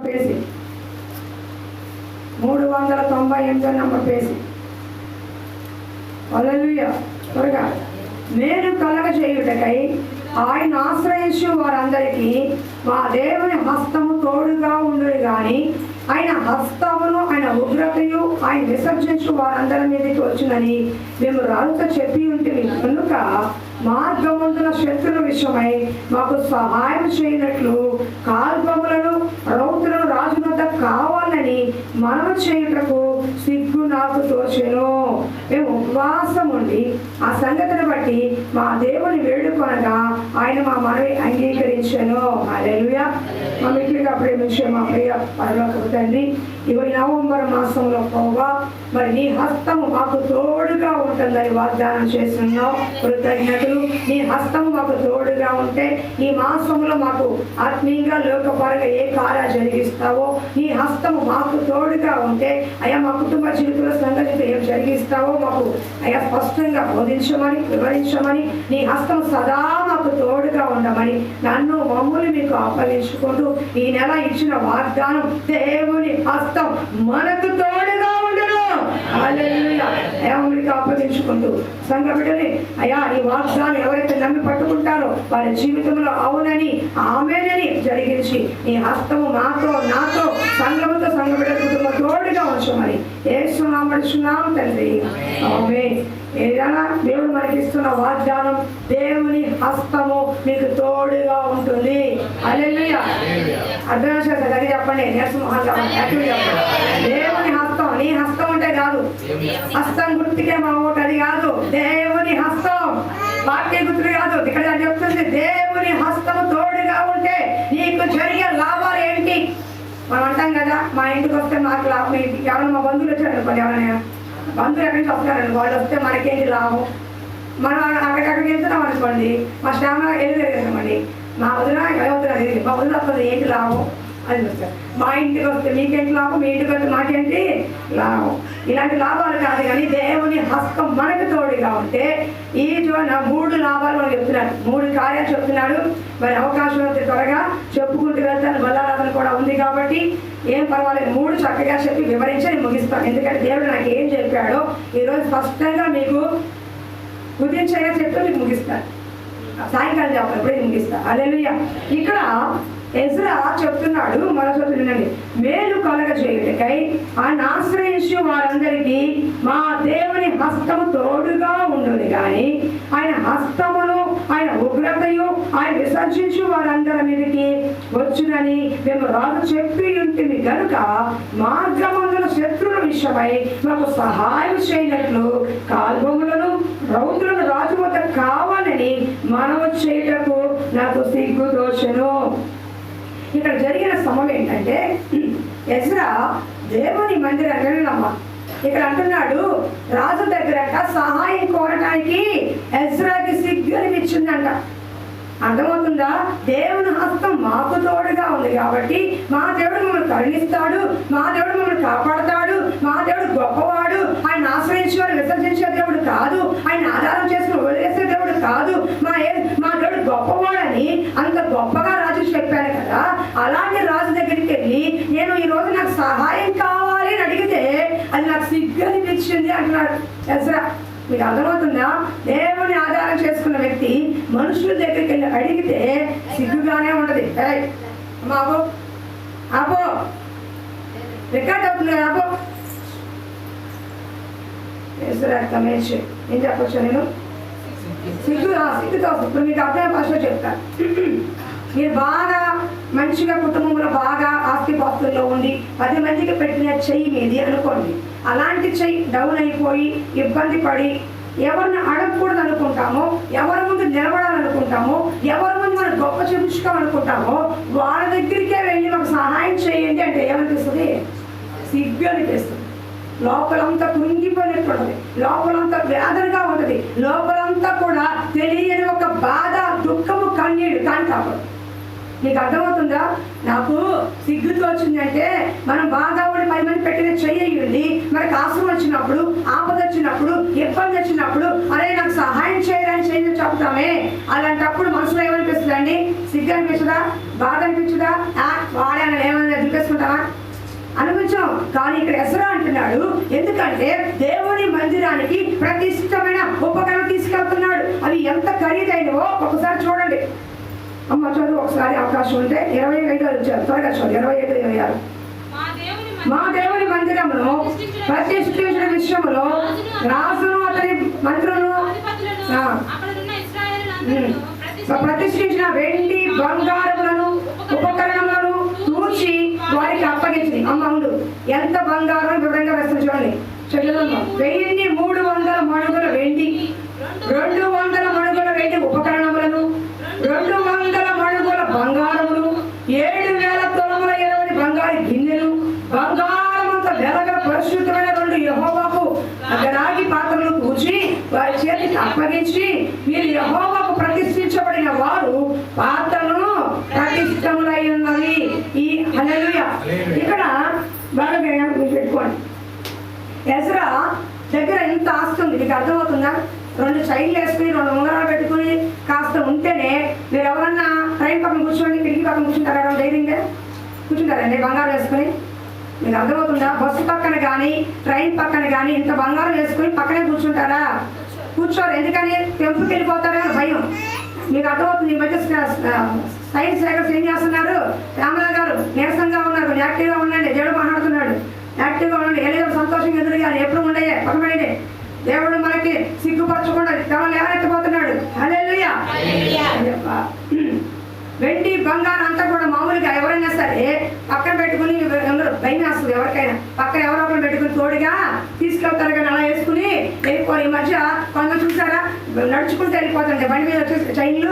Page 398 number page. హల్లెలూయా. త్వరగా. మేలు కలగజేయుటకై ఆయన ఆశ్రయించు వారందరికీ మా దేవుని హస్తము తోడుగా ఉండును గాని ఆయన హస్తమును ఆయన ఉగ్రతయు ఆయన విసర్జించు వారందరి మీదకి వచ్చునని మేము రాజుతో చెప్పి ఉంటుంది కనుక మార్గమందున శత్రుల విషయమై మాకు సహాయం చేయనట్లు కాల్బములను రౌతులను రాజు వద్ద కావాలని మనము చేయుటకు సిగ్గు నాకు తోచెను. మేము ఉపవాసం ఉండి ఆ సంగతిని బట్టి మా దేవుని వేడుకొనగా ఆయన మా మనవి అంగీకరించెను. హల్లెలూయా. మా మిట్లుగా ప్రేమించే మా ప్రియ పరలోకపు తండ్రి, ఇవి నవంబర్ మాసంలో పోగా మరి నీ హస్తము మాకు తోడుగా ఉంటుందని వాగ్దానం చేస్తున్నావు. కృతజ్ఞతలు. నీ హస్తము మాకు తోడుగా ఉంటే ఈ మాసంలో మాకు ఆత్మీయంగా లోకపరంగా ఏ కార్యాలు జరిగిస్తావో నీ హస్తము మాకు తోడుగా ఉంటే అయ్యా మా కుటుంబ జీవితంలో సంగతితో ఏం జరిగిస్తావో మాకు అయ్యా స్పష్టంగా బోధించమని వివరించమని నీ హస్తం సదా మాకు తోడుగా ఉండమని నన్ను మమ్మల్ని మీకు అప్పగించుకుంటూ ఈ నెల ఇచ్చిన వాగ్దానం దేవుని హస్తం మనకు తోడుగా ఉండను. హల్లెలూయా. మమ్మల్ని అప్పగించుకుంటూ సంఘ బిడ్డని అయ్యా ఈ వాగ్దానం ఎవరైతే నమ్మి పట్టుకుంటారో వారి జీవితంలో అవునని ఆమేనని జరిగించి నీ హస్తము నాతో సంఘముతో సంఘ బిడ్డ కుటుంబం తోడుగా ఉంచమని యేసు నామమున తండ్రి. ఆమేన్. ఏదైనా దేవుడు మనకి ఇస్తున్న వాగ్దానం దేవుని హస్తము మీకు తోడుగా ఉంటుంది. హల్లెలూయా. అర్థం చేస్తారు చెప్పండి. దేవుని హస్తం. నీ హస్తం అంటే కాదు, హస్తం గుర్తుకే మా ఓటు అది కాదు. దేవుని హస్తం వాక్య గుర్తులు కాదు. ఇక్కడ చెప్తుంది దేవుని హస్తము తోడుగా ఉంటే నీకు జరిగే లాభాలు ఏంటి? మనం అంటాం కదా, మా ఇంటికి వస్తే మాకు లాభం ఏంటి? ఎవరైనా మా బంధువులు వచ్చారు అనుకోండి, ఎవరైనా బంధువులు ఎక్కడి నుంచి వస్తారండి, వాళ్ళు వస్తే మనకేంటి లాభం? మనం అక్కడికి వెళ్తున్నాం అనుకోండి, మా శ్రామ వెళ్ళిపోయామండి, మా వదిన అవుతున్నారు, మా వదిన వస్తుంది, ఏంటి లాభం అని వస్తారు. మా ఇంటికి వస్తే మీకేంటి లాభం, మీ ఇంటికి వస్తే మాకేంటి లాభం? ఇలాంటి లాభాలు కాదు. కానీ దేవుని హస్తం మనకు తోడుగా ఉంటే ఈ 3 లాభాలు మనం చెప్తున్నాడు, 3 కార్యాలు చెప్తున్నాడు. మరి అవకాశం అయితే త్వరగా చెప్పుకుంటూ వెళ్తాను. బలారాధన కూడా ఉంది కాబట్టి ఏం పర్వాలేదు, 3 చక్కగా చెప్పి వివరించి ముగిస్తాను. ఎందుకంటే దేవుడు నాకు ఏం చెప్పాడో ఈరోజు స్పష్టంగా మీకు కుదించగా చెప్తూ మీకు ముగిస్తాను. సాయంకాలం చెప్పాలి, ఎప్పుడైతే ముగిస్తాను. హల్లెలూయా. ఇక్కడ ఎజ్రా చెప్తున్నాడు, మరోసారి వినండి. మేలు కలగజేయుటకై ఆయన ఆశ్రయించు వారందరికీ మా దేవుని హస్తము తోడుగా ఉండును గాని ఆయన హస్తమును ఆయన ఉగ్రతయు ఆయన విసర్జించు వారందరి మీదకి వచ్చునని మేము రాజు చెప్పి ఉంటుంది కనుక మార్గమందున శత్రుల విషయమై మాకు సహాయం చేయనట్లు కాల్బొమ్మలను రౌతులను రాజు వద్ద కావాలని మనము చేయుటకు నాకు సిగ్గు దోషను. ఇక్కడ జరిగిన సమయం ఏంటంటే ఎజ్రా దేవుని మందిరం వెళ్ళినమ్మా. ఇక్కడ అంటున్నాడు రాజు దగ్గరట సహాయం కోరటానికి ఎజ్రాకి సిగ్గు అనిపించిందంట. అర్థమవుతుందా? దేవుని హస్తం మాకు తోడుగా ఉంది కాబట్టి మా దేవుడు మమ్మల్ని కరుణిస్తాడు, మా దేవుడు మమ్మల్ని కాపాడతాడు, మా దేవుడు గొప్పవాడు, ఆయన ఆశ్రయించేవాడు విసర్జించే దేవుడు కాదు, ఆయన ఆధారం చేసుకుని వదిలేసే దేవుడు కాదు, మా దేవుడు గొప్పవాడని అంత గొప్పగా రాజు చెప్పాడు కదా. అలాంటి రాజు దగ్గరికి వెళ్ళి నేను ఈ రోజు నాకు సహాయం కావాలి అని అడిగితే అది నాకు సిగ్గు అనిపించింది అంటున్నాడు ఎజ్రా. మీకు అర్థమవుతుందా? దేవుని ఆధారం చేసుకున్న వ్యక్తి మనుషుల దగ్గరికి వెళ్ళి అడిగితే సిగ్గుగానే ఉంటది. ఆపో ఆపో, రికార్డ్ అవుతుంది కదా, ఆపో. రక్తమేసి ఏం చెప్పొచ్చు నేను? సిగ్గుతో. ఇప్పుడు మీకు అర్థమైన భాషలో చెప్తాను. మీరు బాగా మంచిగా కుటుంబంలో బాగా ఆస్తిపాస్తుల్లో ఉండి 10 మందికి పెట్టిన చెయ్యి మీది అనుకోండి. అలాంటి చెయ్యి డౌన్ అయిపోయి ఇబ్బంది పడి ఎవరిని అడగకూడదు అనుకుంటామో, ఎవరి ముందు నిలబడాలనుకుంటామో, ఎవరి ముందు మనం గొప్ప చూపించుకోవాలనుకుంటామో వాళ్ళ దగ్గరికే వెళ్ళి మాకు సహాయం చేయండి అంటే ఏమనిపిస్తుంది? సిగ్గు అనిపిస్తుంది. లోపలంతా కృంగిపోయినట్టు ఉంటుంది, లోపలంతా వేదనగా ఉంటుంది, లోపలంతా కూడా తెలియని ఒక బాధ, దుఃఖము, కన్నీడు కాంటాపడు. నీకు అర్థమవుతుందా? నాకు సిగ్గుతో వచ్చిందంటే మనం బాగా ఉండి 10 మంది పెట్టిన చెయ్యండి, మనకు ఆశ్రమం వచ్చినప్పుడు, ఆపద వచ్చినప్పుడు, ఇబ్బంది వచ్చినప్పుడు అరే నాకు సహాయం చేయడానికి చేయండి చెప్తామే. అలాంటప్పుడు మనసులో ఏమనిపిస్తుంది అండి? సిగ్గు అనిపించదా? బాధ అనిపించదా? వాడే ఏమైనా దుఃఖిస్తుంటా అనుభవించాం. కానీ ఇక్కడ ఎస్రా అంటున్నాడు, ఎందుకంటే దేవుని మందిరానికి ప్రతిష్టమైన ఉపకరణం తీసుకెళ్తున్నాడు. అవి ఎంత ఖరీదైనవో ఒకసారి చూడండి. అమ్మ చదువు ఒకసారి అవకాశం ఉంటే 25 వచ్చారు, త్వరగా చూడండి. 25, 26. మా దేవుని మందిరమును ప్రతిష్ఠించిన విషయంలో రాజును అతని మంత్రులను ప్రతిష్ఠించిన వెండి బంగారములను ఉపకరణములను తూచి వారికి అప్పగించింది. అమ్మవుడు ఎంత బంగారం వివరంగా వేస్తుంది చూడండి. చదువు 1300 మణుగుల వెండి, 200 మణుగుల వెండి ఉపకరణములను, 200 మణుగుల బంగారములు, 7000 తులముల 20 బంగారు గిన్నెలు, బంగారమంత వెలగల పరిశుద్ధమైన 2 యెహోవాకు రాగి పాత్రలు కూర్చి వారి చేతికి అప్పగించి, మీరు యెహోవాకు ప్రతిష్ఠించబడిన వారు పాత్రలను ప్రతిష్టములై ఉన్నవి. ఈ హల్లెలూయా. ఇక్కడ బాగా పెట్టుకోండి. ఎజ్రా దగ్గర ఎంత ఆస్తి ఉంది మీకు అర్థమవుతుందా? 2 చైన్లు వేసుకుని 2 ఉంగరాలు పెట్టుకుని కాస్త ఉంటేనే మీరు ఎవరన్నా ట్రైన్ పక్కన కూర్చోండి, కిటికీ పక్కన కూర్చుంటారా? ధైర్యంగా కూర్చుంటారండి బంగారం వేసుకుని? మీకు అర్థమవుతుందా? బస్సు పక్కన కానీ ట్రైన్ పక్కన కానీ ఇంత బంగారం వేసుకుని పక్కనే కూర్చుంటారా? కూర్చోరు. ఎందుకని? టెంపుల్కి వెళ్ళిపోతారని భయం. మీకు అర్థమవుతుంది. ఈ మధ్య సైన్స్ సేకర్స్ ఏం చేస్తున్నారు? రామరావు గారు నీరసంగా ఉన్నారు, యాక్టివ్గా ఉండండి, దేవుడు మాట్లాడుతున్నాడు, యాక్టివ్గా ఉండండి, ఏదో సంతోషంగా ఎదురుగాలి, ఎప్పుడు ఉండయే పక్కపడి దేవుడు మనకి సిగ్గుపరచకుండా దేవుడు ఎవరెత్తిపోతున్నాడు. హల్లెలూయా. వెండి బంగారం అంతా కూడా మామూలుగా ఎవరైనా సరే పక్కన పెట్టుకుని భయం వేస్తుంది ఎవరికైనా. పక్కన ఎవరో ఒకరు పెట్టుకుని తోడుగా తీసుకెళ్తారు కానీ అలా వేసుకుని వెళ్ళిపోయి. ఈ మధ్య కొందరు చూసారా నడుచుకుంటూ వెళ్ళిపోతుంటే బండి మీద వచ్చేసి చైన్లు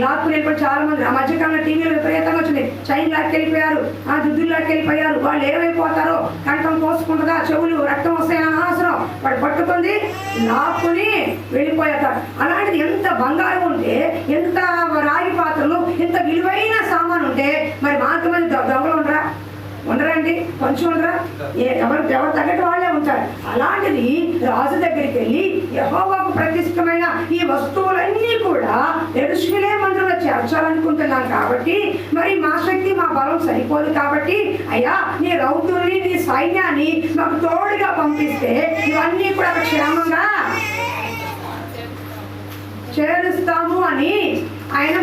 లాక్కుని వెళ్ళిపోయి చాలా మంది. ఆ మధ్యకాలంలో టీవీలో విపరీతంగా వచ్చింది. చైన్ లాక్కెళ్ళిపోయారు, ఆ దుద్దులు లాక్కెళ్ళిపోయారు. వాళ్ళు ఏమైపోతారో, కంఠం కోసుకుంటుందా, చెవులు రక్తం వస్తాయని అనవసరం, వాడు పట్టుకుంది లాక్కుని వెళ్ళిపోతారు. అలాంటిది ఎంత బంగారం ఉంటే, ఎంత రాగి పాత్రలు, ఎంత విలువైన సామాను ఉంటే మరి మాత్రమంది దొంగలు ఉండరండి? కొంచెం ఉండరా? ఎవరు తగ్గట్టు వాళ్ళే ఉంటారు. అలాంటిది రాజు దగ్గరికి వెళ్ళి యెహోవాకు ప్రతిష్టమైన ఈ వస్తువులన్నీ కూడా యెరూషలేము మందిరంలో చేర్చాలనుకుంటున్నాం కాబట్టి మరి మా శక్తి మా బలం సరిపోదు కాబట్టి అయ్యా నీ రౌతుల్ని నీ సైన్యాన్ని మాకు తోడుగా పంపిస్తే ఇవన్నీ కూడా క్షేమంగా చేరుస్తాము అని ఆయన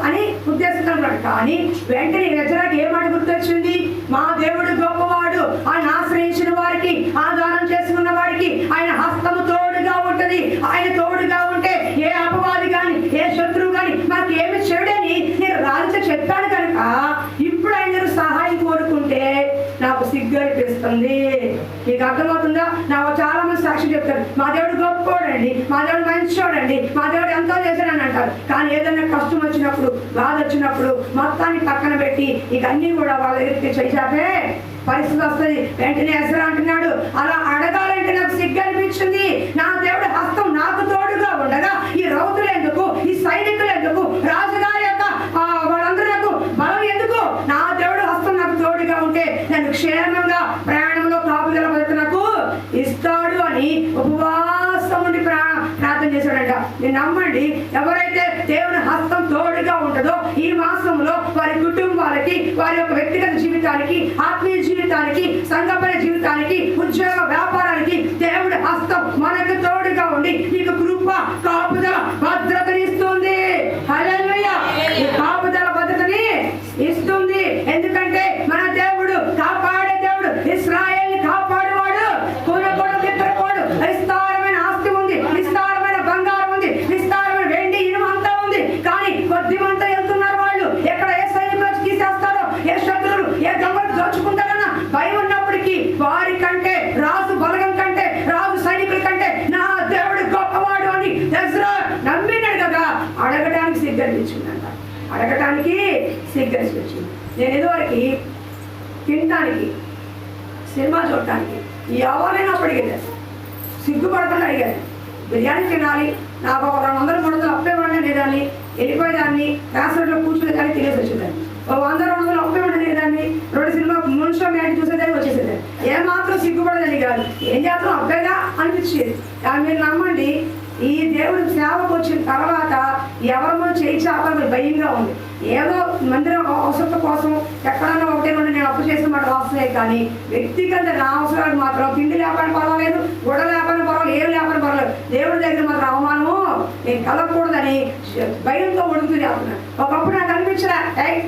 అని ఉద్దేశించాడు. కానీ వెంటనే ఎజ్రాకి ఏ మాట గుర్తొచ్చింది? మా దేవుడు గొప్పవాడు, ఆయన ఆశ్రయించిన వారికి, ఆధారం చేసుకున్న వారికి ఆయన హస్తము తోడుగా ఉంటది. ఆయన తోడుగా ఉంటే ఏ అపవాది కానీ ఏ శత్రువు కానీ మాకు ఏమి చేయడని నేను రాజుతో చెప్పాను కనుక ఇప్పుడు ఆయన సహాయం కోరుకుంటే నాకు సిగ్గు అనిపిస్తుంది. మీకు అర్థమవుతుందా? నాకు చాలా మంది సాక్షి చెప్తారు, మా దేవుడు గొప్పోడండి, మా దేవుడు మంచోడండి, మా దేవుడు ఎంతో చేశాడని అంటారు. కానీ ఏదైనా కష్టం వచ్చినప్పుడు, బాధ వచ్చినప్పుడు మొత్తాన్ని పక్కన పెట్టి ఇక అన్ని కూడా వాళ్ళ దగ్గరికి చేశాపే పరిస్థితి వస్తుంది. వెంటనే ఎజ్రా అంటున్నాడు, అలా అడగాలంటే నాకు సిగ్గు అనిపించింది. నా దేవుడు హస్తం నాకు తోడుగా ఉండగా ఈ రౌతులు ఎందుకు, ఈ సైనికులు ఎందుకు, రాజుగారి యొక్క వాళ్ళందరూ నాకు బలం ఎందుకు? నా దేవుడు హస్తం నాకు తోడుగా ఉంటే నేను క్షేమంగా ప్రయాణంలో కాపుదల పద్ధతి నాకు ఇస్తాడు అని ఉపవాసం ఉండి ప్రార్థన చేశాడంట. నేను నమ్మండి, ఎవరైతే దేవుని హస్తం తోడుగా ఉంటుందో ఈ మాసంలో వారి కుటుంబాలకి, వారి యొక్క వ్యక్తిగత జీవితానికి, ఆత్మీయ జీవితానికి, సంఘపర జీవితానికి, ఉద్యోగ వ్యాపారానికి దేవుడి హస్తం మనకు తోడుగా ఉండి నీకు కృప, కాపుదల, భద్రతని ఇస్తుంది. హల్లెలూయా. కాపుదల భద్రతని ఇస్తుంది. ఎందుకంటే మన దేవుడు కాపాడే దేవుడు, ఇశ్రాయేలుని కాపాడేవాడు, కూనకోడు తిప్పకోడు. విస్తారమైన ఆస్తి ఉంది, విస్తారమైన బంగారం ఉంది, విస్తారమైన వెండి ఇనుము అంతా ఉంది. కానీ కొద్దిమంతా వెళ్తున్నారు. వాళ్ళు ఎక్కడ ఏ సైనికులు తీసేస్తారో, ఏ శత్రువులు, ఏ దొంగలు దోచుకుంటారన్న భయం ఉన్నప్పటికీ వారి కంటే, రాజు బలగం కంటే, రాజు సైనికుల కంటే నా దేవుడు గొప్పవాడు అని ఎజ్రా నమ్మినాడు కదా. అడగడానికి సిగ్గనిపించిందంట, అడగటానికి సిగ్గనిపించింది. నేను ఇదివరకు తినడానికి, సినిమా చూడటానికి ఎవరైనా అడిగేది, సిగ్గుపడకుండా అడిగాను. బిర్యానీ తినాలి, నాకు ఒక 200 300 అప్పే వండేదాన్ని, వెళ్ళిపోయేదాన్ని, రాష్ట్రంలో కూర్చునేదాన్ని, తినేసి వచ్చేదాన్ని. 100 200 అప్పే వండేదాన్ని, 2 సినిమా మున్షో మ్యాచ్ చూసేదాన్ని, వచ్చేసేదాన్ని. ఏమాత్రం సిగ్గుపడదని కాదు, ఏం చేస్తాం అప్పేగా అనిపించేది. కానీ మీరు నమ్మండి, ఈ దేవుడు సేవకు వచ్చిన తర్వాత ఎవరినో చేయి చాపాలని భయంగా ఉంది. ఏదో మందిరం అవసరం కోసం ఎక్కడన్నా 1 2 నేను అప్పు చేసిన మాట కానీ వ్యక్తిగత నా అవసరాలు మాత్రం తిండి లేకపోయినా పర్వాలేదు, గుడ లేకపోయినా పర్వాలేదు, ఏం లేకపోయినా పర్వాలేదు, దేవుడి దగ్గర మాత్రం అవమానము నేను కలగకూడదని భయంతో ఉడుకుతూ చేస్తున్నాను. ఒకప్పుడు నాకు అనిపించలే,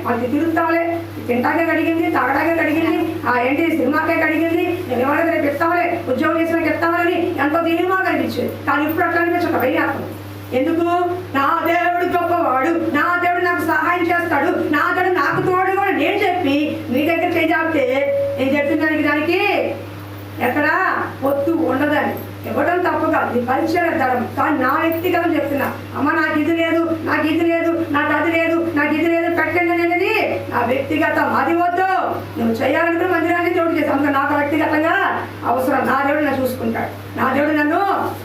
మనకి తిరుగుతాంలే, తింటాకే కడిగింది, తాగడాకే కడిగింది, ఏంటి సినిమాకే కడిగింది, నేను ఎవరైతే రేపు ఇస్తామలే, ఉద్యోగం చేసినాక ఇస్తామని ఎంతో తెలియమా కనిపించేది. కానీ ఇప్పుడు అట్లా అనిపించక భయం. ఎందుకు? నా దేవుడు గొప్పవాడు, నా దేవుడు నాకు సహాయం చేస్తాడు, నా దేవుడు నాకు తోడు కూడా నేను చెప్పి మీ దగ్గర చేయాలితే నేను చెప్పిన దానికి ఎక్కడ పొత్తు ఉండదని ఇవ్వడం తప్పు కాదు, ఇది పరిచయ ధరం. కానీ నా వ్యక్తిగతం చెప్తున్నా, అమ్మ నాకు ఇది లేదు, నాకు ఇది లేదు, నాకు అది లేదు, నాకు ఇది లేదు పెట్టండి అనేది నా వ్యక్తిగతం. అది వద్దు, నువ్వు చేయాలనుకున్న మందిరాన్ని దేవుడు చేస్తావు. అందుకని నాకు వ్యక్తిగతంగా అవసరం. నా దేవుడు నన్ను చూసుకుంటాడు, నా దేవుడు నన్ను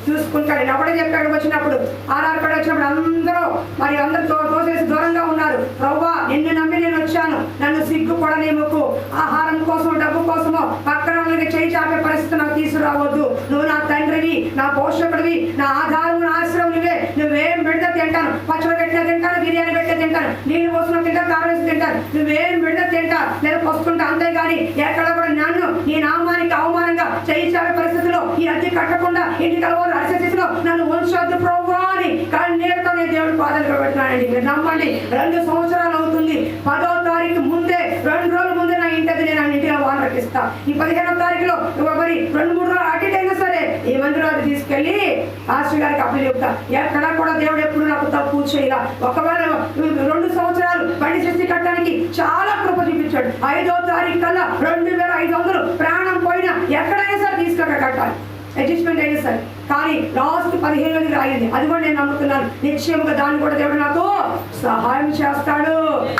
చూసుకుంటాడు. నేను అప్పుడే చెప్పాడు వచ్చినప్పుడు, ఆరారు వచ్చినప్పుడు అందరూ తోసేసి దూరంగా ఉన్నారు. ప్రభువా నిన్ను నమ్మి నేను వచ్చాను, నన్ను సిగ్గుపడనేముకు, ఆహారం కోసం డబ్బు కోసమో పక్కన చేయి చాపే పరిస్థితి నాకు తీసుకురావద్దు. నువ్వు నా తండ్రివి, నా పోషకుడివి, నా ఆధారం, నా ఆశ్రయం నువ్వే. నువ్వేం పెడితే తింటాను, పచ్చడి పెట్టినా తింటాను, బిర్యానీ పెట్టే తింటాను, నీళ్ళు పోసిన తింటాను, కారం వేసి తింటాను, నువ్వేం పెడితే తింటా లేదా పోసుకుంటా. అంతేగాని ఎక్కడ కూడా నన్ను నీ నామానికి అవమానంగా చేయి చాపే పరిస్థితిలో, ఈ అద్దె కట్టకుండా ఇంటికి అలవారు అరిసేసిలో నన్ను ఉంచొద్దు ప్రభువా అని కన్నీరుతో నేను దేవుడి పాదాలు పెడుతున్నానండి. మీరు నమ్మండి, 2 సంవత్సరాలు అవుతుంది. 10వ తారీఖు ముందే, 2 రోజుల ముందే నా ఇంటికి నేను ఇంటిలో వాన్ రకిస్తా. ఈ 15వ తారీఖులో మరి 2-3 రోజులు అటు అయినా సరే ఈ మందిరాన్ని తీసుకెళ్లి పాస్టర్ గారికి అప్పులు చెప్తా. ఎక్కడా కూడా దేవుడు ఎప్పుడు నాకు తప్పు చేయాల. ఒకవేళ 2 సంవత్సరాలు బండి చేసి కట్టడానికి చాలా కృప చూపించాడు. 5వ తారీఖు కల్లా 2500 ప్రాణం పోయినా ఎక్కడైనా సరే తీసుకెళ్ళ కట్టాలి, అడ్జస్ట్మెంట్ అయినా సరే. కానీ లాస్ట్ 15 రాయింది. అది కూడా నేను నమ్ముతున్నాను. నిశ్చయముగా దాన్ని కూడా దేవుడు నాకు సహాయం చేస్తాడు.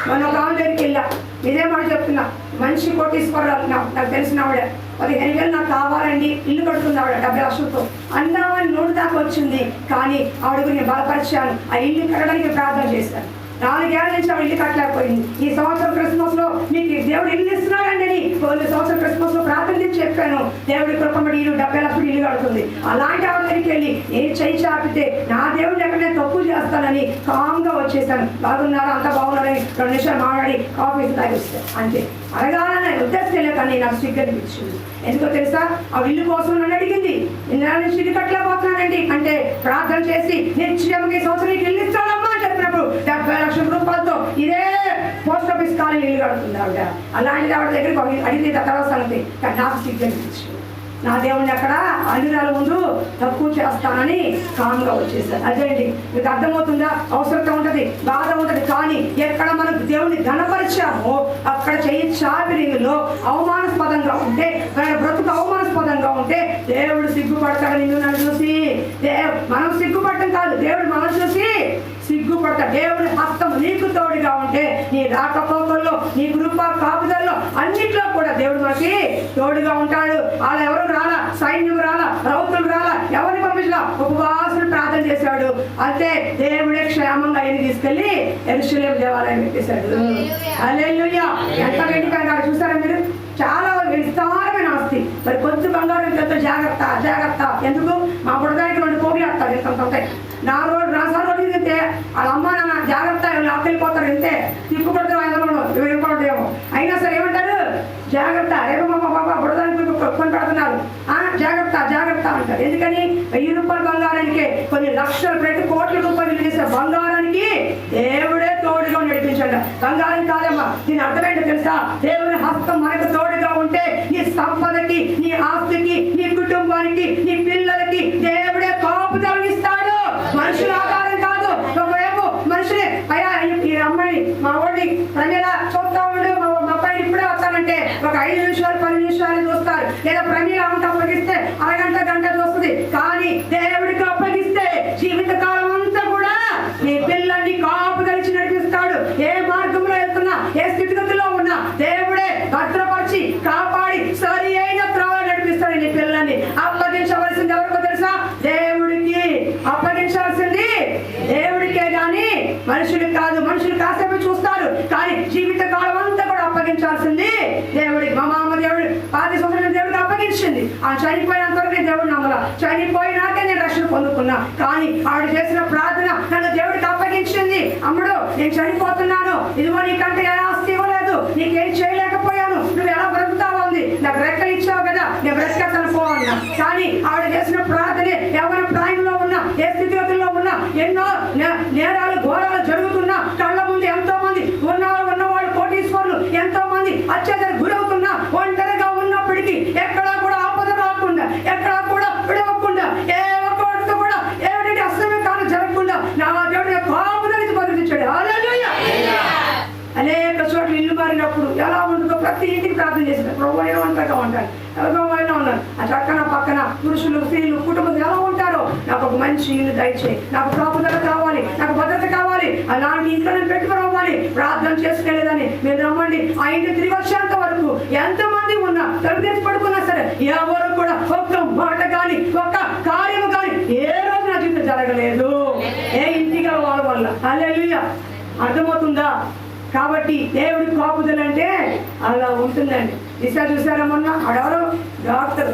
మనం ఒక ఆమె దగ్గరికి వెళ్ళా, ఇదే మాట చెప్తున్నా, మంచి కోటీశ్వరాలు నాకు తెలిసిన ఆవిడ. 15,000 నాకు కావాలండి, ఇల్లు కడుతుంది ఆవిడ 70 లక్షలతో. అన్నామని 100 దాకా వచ్చింది. కానీ ఆవిడ గురించి బలపరిచాను, ఆ ఇల్లు కట్టడానికి ప్రార్థన చేశాను. 4 ఏళ్ల నుంచి ఆవిడ ఇల్లు కట్టలేకపోయింది. ఈ సంవత్సరం క్రిస్మస్ లో మీకు దేవుడు ఇల్లు ఇస్తున్నాడండి అని పోయిన సంవత్సరం క్రిస్మస్ లో ప్రార్థన చేసి చెప్పాను. దేవుడి కృపబడి ఇల్లు 70 లక్షలు ఇల్లు కడుతుంది. అలాంటి ఆవిడ దగ్గరికి వెళ్ళి ఏం చేయి చాపితే నా దేవుడిని ఎక్కడ నేను తప్పు చేస్తానని కామ్గా వచ్చేసాను. బాగున్నారా, అంత బాగున్నారని 2 నిమిషాలు మాట్లాడి కాఫీ తాగిస్తాను అంతే. అడగాలని ఉద్దేశం కానీ నాకు సిగ్గు అనిపించింది. ఎందుకో తెలుసా, ఆ ఇల్లు కోసం నన్ను అడిగింది. నేను ఇల్లు కట్టలేకపోతున్నానండి అంటే ప్రార్థన చేసి నిశ్చయంగా ఈ సంవత్సరం ఇల్లు ఇస్తానమ్మా అని చెప్పినప్పుడు 70 లక్షల రూపాయలతో ఇదే పోస్ట్ ఆఫీస్ కాలనీ ఇల్లు కడుతుంది ఆవిడ. అలాంటిది ఆవిడ దగ్గరికి అడిగింది తర్వాత సంగతి. కానీ నాకు సిగ్గు అనిపించింది. నా దేవుడిని అక్కడ అన్నిరాల ముందు తక్కువ చేస్తానని కామ్గా వచ్చేసాను. అదే అండి, మీకు అర్థమవుతుందా? అవసరం ఉంటుంది, బాధ ఉంటుంది. కానీ ఎక్కడ మనకు దేవుడిని ఘనపరిచామో అక్కడ చేయి చాపిరిలో అవమానాస్పదంగా ఉంటే, బ్రతుకు అవమానాస్పదంగా ఉంటే దేవుడు సిగ్గుపడతాడు. నిన్ను నన్ను చూసి మనం సిగ్గుపడటం కాదు, దేవుడు మనం చూసి సిగ్గుపడతా. దేవుడి హస్తం నీకు తోడుగా ఉంటే నీ రాకపోకల్లో, నీ కృప కాపుదల్లో అన్నిట్లో కూడా దేవుడు మనకి తోడుగా ఉంటాడు. అలా ఎవరు రాలా, సైన్యం రాలా, రౌతులు రాలా, ఎవరిని పంపించలా, ఉపవాసులు ప్రార్థన చేశాడు. అంతే దేవుడే క్షేమంగా ఆయన తీసుకెళ్లి యెరూషలేము దేవాలయం పెట్టేశాడు. హల్లెలూయా. ఎంత గట్టిగా చూసారా మీరు? చాలా విస్తారమైన ఆస్తి. మరి కొంచెం బంగారం జాగ్రత్త జాగ్రత్త. ఎందుకు? మా బుడదానికి 2 కోట్లు వేస్తారు, ఎంత ఉంటాయి. నా రోడ్డు తింటే వాళ్ళ అమ్మ నాన్న జాగ్రత్త వెళ్ళిపోతారు. ఇంతే తిప్పు కొడితే 500 వెళ్ళిపోవడేమో. అయినా సరే ఏమంటారు? జాగ్రత్త, రేపు మా బాబా బుడదానికి కొని పెడుతున్నారు, జాగ్రత్త జాగ్రత్త అంటారు. ఎందుకని? 1000 రూపాయల బంగారానికి కొన్ని లక్షలు పెట్టి కోట్ల రూపాయలు చేసే బంగారానికి దేవుడే తోడుగా నడిపించాడు. బంగారం కాదమ్మా, దీని అర్థమేంటో తెలుసా? దేవుని హస్తం మనకు తోడుగా ఉంటే నీ సంపదకి, నీ ఆస్తికి, నీ కుటుంబానికి, నీ పిల్లలకి దేవుడే కాపుదలను ఇస్తాడు. మనుషుల ఆధారం కాదు. ఒకవైపు మనుషులే అయ్యా ఈ అమ్మాయి మా ఓడి ప్రజల చూస్తా ఉండు, మా అబ్బాయి ఇప్పుడే వస్తానంటే ఒక 5 నిమిషాలు 10 నిమిషాలు చూస్తారు. లేదా ప్రజలు అంత అప్పగిస్తే అరగంట గంట చూస్తుంది. కానీ దేవుడికి అప్పగిస్తే జీవితకాలం అంతా కూడా నీ పిల్లల్ని కాపుదలిచి నడిపిస్తాడు. ఏ మార్గంలో వెళ్తున్నా, ఏ స్థితిగతిలో ఉన్నా దేవుడే భద్రపరిచి కాపాడి సరి అయిన త్రోవ నడిపిస్తాడు. నీ పిల్లల్ని అప్పగించవలసింది ఎవరికో తెలుసా? దేవుడికి అప్పగించాల్సింది దేవుడికే గాని మనుషుడికి కాదు. మనుషులు కాసేపు చూస్తారు, కానీ జీవిత కాలం అంతా కూడా అప్పగించాల్సింది దేవుడికి. మా మామ దేవుడు 10 సంవత్సరాలు దేవుడికి అప్పగించింది. ఆ చనిపోయినంత వరకు దేవుడు నమ్మల. చనిపోయినాకే నేను రక్షణ పొందుకున్నా. కానీ ఆవిడ చేసిన ప్రార్థన నన్ను దేవుడికి అప్పగించింది. అమ్ముడు నేను చనిపోతున్నాను, ఇదిగో నీకంటే ఏ ఆస్తి ఇవ్వలేదు, నీకేం చేయలేకపోయాను, నువ్వు ఎలా బ్రతుకుతావా ఉంది. ఆయన. కానీ ఆవిడ చేసిన ప్రార్థనే ఎవరి ప్రాయంలో ఉన్నా, ఏ స్థితిగతుల్లో ఉన్నా, ఎన్నో నేరాలు ఘోరాలు జరుగుతున్నా, కళ్ళ ముందు ఎంతో మంది ఉన్నవాళ్ళు కోటీశ్వరులు ఎంతో మంది అత్యాచారానికి గురవుతున్నా, ఒంటరిగా ఉన్నప్పటికీ ఎక్కడా కూడా ఆపద రాకుండా, ఎక్కడా కూడా విడవకుండా, ఏ ఒక్కడితో కూడా ఏమిటి అసలు కాలం జరగకుండా నా దేవుడి కాపుదలికి బదిలించాడు. హల్లెలూయా. అనేక చోట్ల ఇల్లు మారినప్పుడు ఎలా ఉంటుందో ప్రతి ఇంటికి ప్రార్థన చేసిన ప్రభు ఒంటరిగా ఉంటారు, ఎవరిలో ఉన్నారు, ఆ చక్కన పక్కన పురుషులు స్త్రీలు కుటుంబం ఎలా ఉంటారో నాకు ఒక మంచి ఇల్లు దయచేయి, నాకు కాపుదల కావాలి, నాకు భద్రత కావాలి, అలాంటి ఇంట్లో నేను పెట్టుకోవాలి, ప్రార్థన చేసుకెళ్ళేదని మీరు నమ్మండి. ఆ ఇంటి తిరిగి వచ్చేంత వరకు ఎంతమంది ఉన్నా తలుపు తెచ్చి పడుకున్నా సరే ఎవరు కూడా ఒక్క మాట కానీ ఒక్క కార్యం కానీ ఏ రోజు నా జీవితం జరగలేదు, ఏ ఇంటికి వాళ్ళ వల్ల. హల్లెలూయా. అర్థమవుతుందా? కాబట్టి దేవుడి కాపుదల అంటే అలా ఉంటుందండి. చూసారా మొన్న ఆడెవరో డాక్టర్,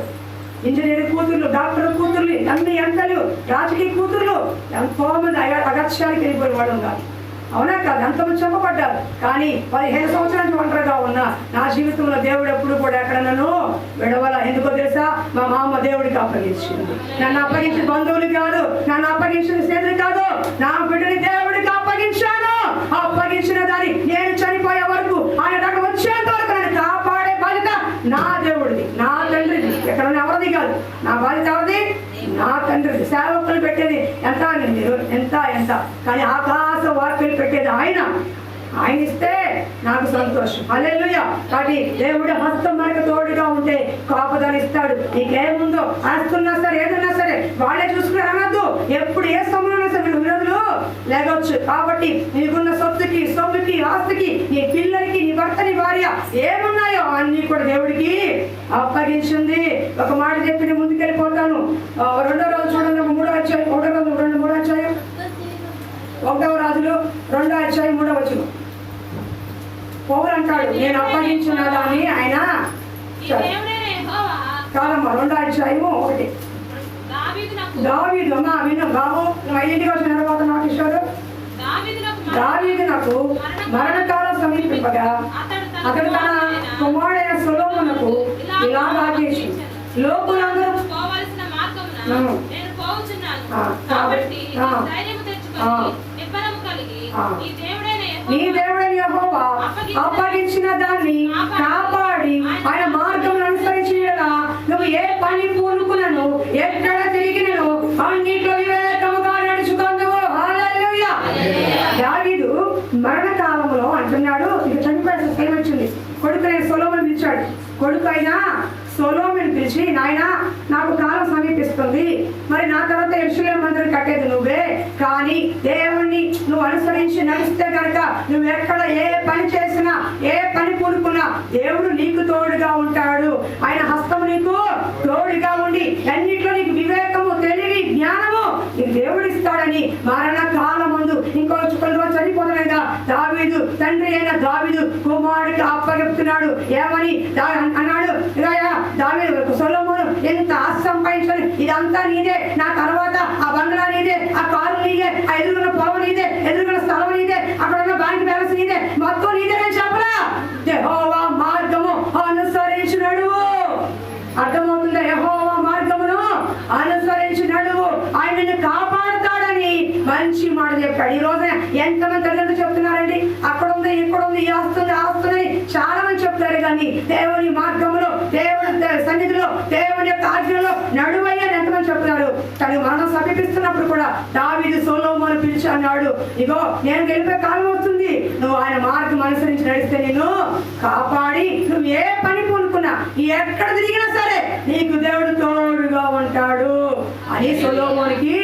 ఇంజనీర్ కూతుర్లు, డాక్టర్ కూతుర్లు, అన్ని ఎంతలు, రాజకీయ కూతుర్లు ఎంతో మంది అగత్యానికి వెళ్ళిపోయిన వాళ్ళు ఉన్నారు. అవునా కాదు? ఎంతమంది చెప్పబడ్డారు. కానీ 15 సంవత్సరానికి ఒంటరిగా ఉన్నా నా జీవితంలో దేవుడు ఎప్పుడు కూడా ఎక్కడ నన్ను విడవల. ఎందుకో తెలుసా? మా మామ దేవుడికి అప్పగించింది. నన్ను అప్పగించిన బంధువులు కాదు, నన్ను అప్పగించిన స్నేహితులు కాదు, నా బిడ్డని దేవుడికి అప్పగించాను. అప్పగించిన దాన్ని నేను చనిపోయే వరకు ఆయన దగ్గర వచ్చేంత వరకు నన్ను కాపాడే బాధ్యత నా దేవుడిది, నా తండ్రిది. ఎక్కడ ఎవరిది కాదు. నా బాధ్యత ఎవరిది? నా తండ్రిది. సేవకులు పెట్టేది ఎంత మీరు ఎంత కానీ ఆకాశ వార్తలు పెట్టేది ఆయన. ఆయన ఇస్తే నాకు సంతోషం. హల్లెలూయా. కాబట్టి దేవుడి హస్తం మనకు తోడుగా ఉంటే కాపుదల ఇస్తాడు. నీకేముందో ఆస్తున్నా సరే, ఏదన్నా సరే వాళ్ళే చూసుకుని అనద్దు. ఎప్పుడు ఏ సమయంలో సరే విరోధులు లేగొచ్చు. కాబట్టి నీకున్న సొత్తుకి, సొమ్ముకి, ఆస్తికి, నీ పిల్లలకి, నీ భర్త, నీ భార్య ఏమున్నాయో అన్ని కూడా దేవుడికి అప్పగించింది. ఒక మాట చెప్పి నేను ముందుకెళ్ళిపోతాను. 2వ రోజు చూడండి, 3వ అధ్యాయం, 3వ అధ్యాయం 1వ రాజులు 2వ అధ్యాయం 3వ వచనం. పౌలు అంటాడు, నేను అప్పగించిన దాన్ని ఆయన కాదమ్మా. 2వ అధ్యాయము 1. దావీదు అమ్మా విను బాబు, నువ్వు 5ంటికి వచ్చిన తర్వాత నాకు ఇచ్చాడు. దావీదు నాకు మరణకాలం సమీపింపగా అతడు తన కుమారుడైన సొలొమోనుకు ఇలా ఆజ్ఞాపించి, లోకులందరూ నీ దేవుడైన యెహోవా అప్పగించిన దాన్ని కాపాడి ఆయన మార్గం అనుసరించేలా నువ్వు ఏ పని పూనుకునను, ఎక్కడ తిరిగినను అన్నిట్లో వివేకముగా నడుచుకుందువు. హల్లెలూయా. దావీదు మరణకాలంలో అంటున్నాడు, ఇక చనిపోయే టైం వచ్చింది. కొడుకు సొలొమోను పిలిచాడు. కొడుకు అయినా సొలొమోను పిలిచి, నాయన నాకు కాలం సమీపిస్తుంది, మరి నా తర్వాత యెరూషలేము మందిరం కట్టేది నువ్వే, కానీ దేవుణ్ణి నువ్వు అనుసరించి నడిస్తే కనుక నువ్వు ఎక్కడ ఏ పని చేసినా, ఏ పని పూనుకున్నా దేవుడు నీకు తోడుగా ఉంటాడు. ఆయన హస్తము నీకు తోడుగా ఉండి అన్నిట్లో నీకు వివేకము, తెలివి, జ్ఞానము నీకు దేవుడు ఇస్తాడని మరణ కాలం ముందు ఇంకొంచెం కొన్ని రోజులు చనిపోతున్నాయిగా దావీదు తండ్రి అయిన దావీదు కుమారుడికి అప్పగిస్తున్నాడు. ఏమని అన్నాడు? దావీదు సొలొమోను ఎంత ఆస్తి సంపాదించుకొని ఇదంతా నీదే, నా తర్వాత ఆ బంగ్లా నీదే, ఆ కారు నీదే, ఆ ఎదురున్న పొలం నీదే, ఎదురున్న స్థలం నీదే, అక్కడ ఉన్న బ్యాంక్ బ్యాలెన్స్ నీదే, మొత్తం నీదే నేను చెప్పరా? యెహోవా మార్గము అనుసరించి నడువు. అర్థమవుతుందా? యెహోవా మార్గమును అనుసరించి నడువు, ఆయన నిన్ను కాపాడుతాడని మంచి మాట చెప్పాడు. ఈ రోజున ఎంతమంది తల్లిదండ్రులు చెప్తున్నారండి, అక్కడ ఉంది, ఇక్కడ ఉంది, ఈ ఆస్తుంది, ఆస్తుందని చాలా మంది చెప్తారు. కానీ దేవుని మార్గంలో, దేవుని సన్నిధిలో, దేవుని యొక్క ఆజ్ఞలో నడువయ్యని ఎంతమంది చెప్తున్నారు? తను మరణం సమీపిస్తున్నప్పుడు కూడా దావీదు సొలొమోను పిలిచి అన్నాడు, ఇగో నేను గెలిపే కాలం వస్తుంది, నువ్వు ఆయన మార్గం అనుసరించి నడిస్తే నిన్ను కాపాడి నువ్వు ఏ పని పూనుకున్నా, ఎక్కడ తిరిగినా సరే నీకు దేవుడు తోడుగా ఉంటాడు అని సొలొమోనుకి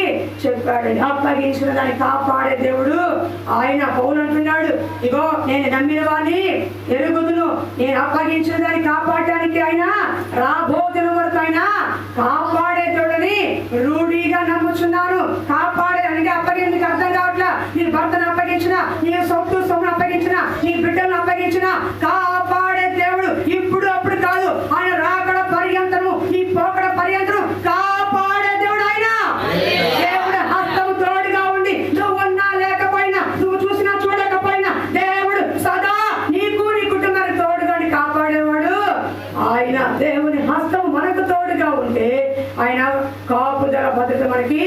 చెప్పాడు. అప్పగించిన దాన్ని కాపాడే దేవుడు ఆయన. పౌలు అంటున్నాడు, ఇగో నేను నమ్మిన వాడిని ఎరుగుదును, నేను అప్పగించిన దాన్ని కాపాడటానికి ఆయన రాబోతున్న వరకు ఆయన కాపాడే దేవుడని రూఢిగా నమ్ముచున్నాను. కాపాడే అంటే అప్పగించడానికి అర్థం కావట్లా. నీ భర్తను అప్పగించిన, నీ సొమ్మును అప్పగించిన, నీ బిడ్డలను అప్పగించిన కాపాడే దేవుడు ఇప్పుడు అప్పుడు కాదు, ఆయన రాకడ పర్యంతము, నీ పోకడ పర్యంతము కాపాడే దేవుడు ఆయన. దేవుడు హస్తము తోడుగా ఉండి నువ్వు ఉన్నా లేకపోయినా, నువ్వు చూసినా చూడకపోయినా దేవుడు సదా నీకు, నీ కుటుంబానికి తోడుగా కాపాడేవాడు ఆయన. దేవుని హస్తం మనకు తోడుగా తోడుగా ఉంటే ఆయన కాపుదల భద్రత మనకి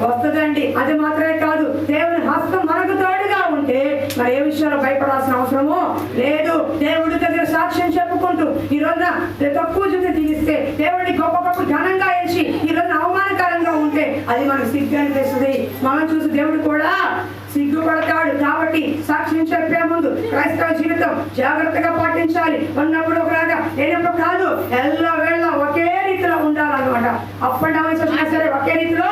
వస్తుందండి. అది మాత్రమే కాదు, దేవుని హస్తం మనకు తోడుగా ఉంటే మరి ఏ విషయంలో భయపడాల్సిన అవసరము లేదు. దేవుడి దగ్గర సాక్ష్యం చెప్పుకుంటూ ఈ రోజున తక్కువ చూసి తీస్తే దేవుడిని గొప్ప గొప్ప ఘనంగా ఎంచి ఈ రోజున అవమానకరంగా ఉంటే అది మనకు సిగ్గు అనిపిస్తుంది. మనం చూసి దేవుడు కూడా సిగ్గుపడతాడు. కాబట్టి సాక్ష్యం చెప్పే ముందు క్రైస్తవ జీవితం జాగ్రత్తగా పాటించాలి. ఉన్నప్పుడు ఒకలాగా లేనప్పుడు కాదు, ఎల్ల వేళ ఒకే రీతిలో ఉండాలన్నమాట. అప్ అండ్ డౌన్స్ వచ్చినా సరే ఒకే రీతిలో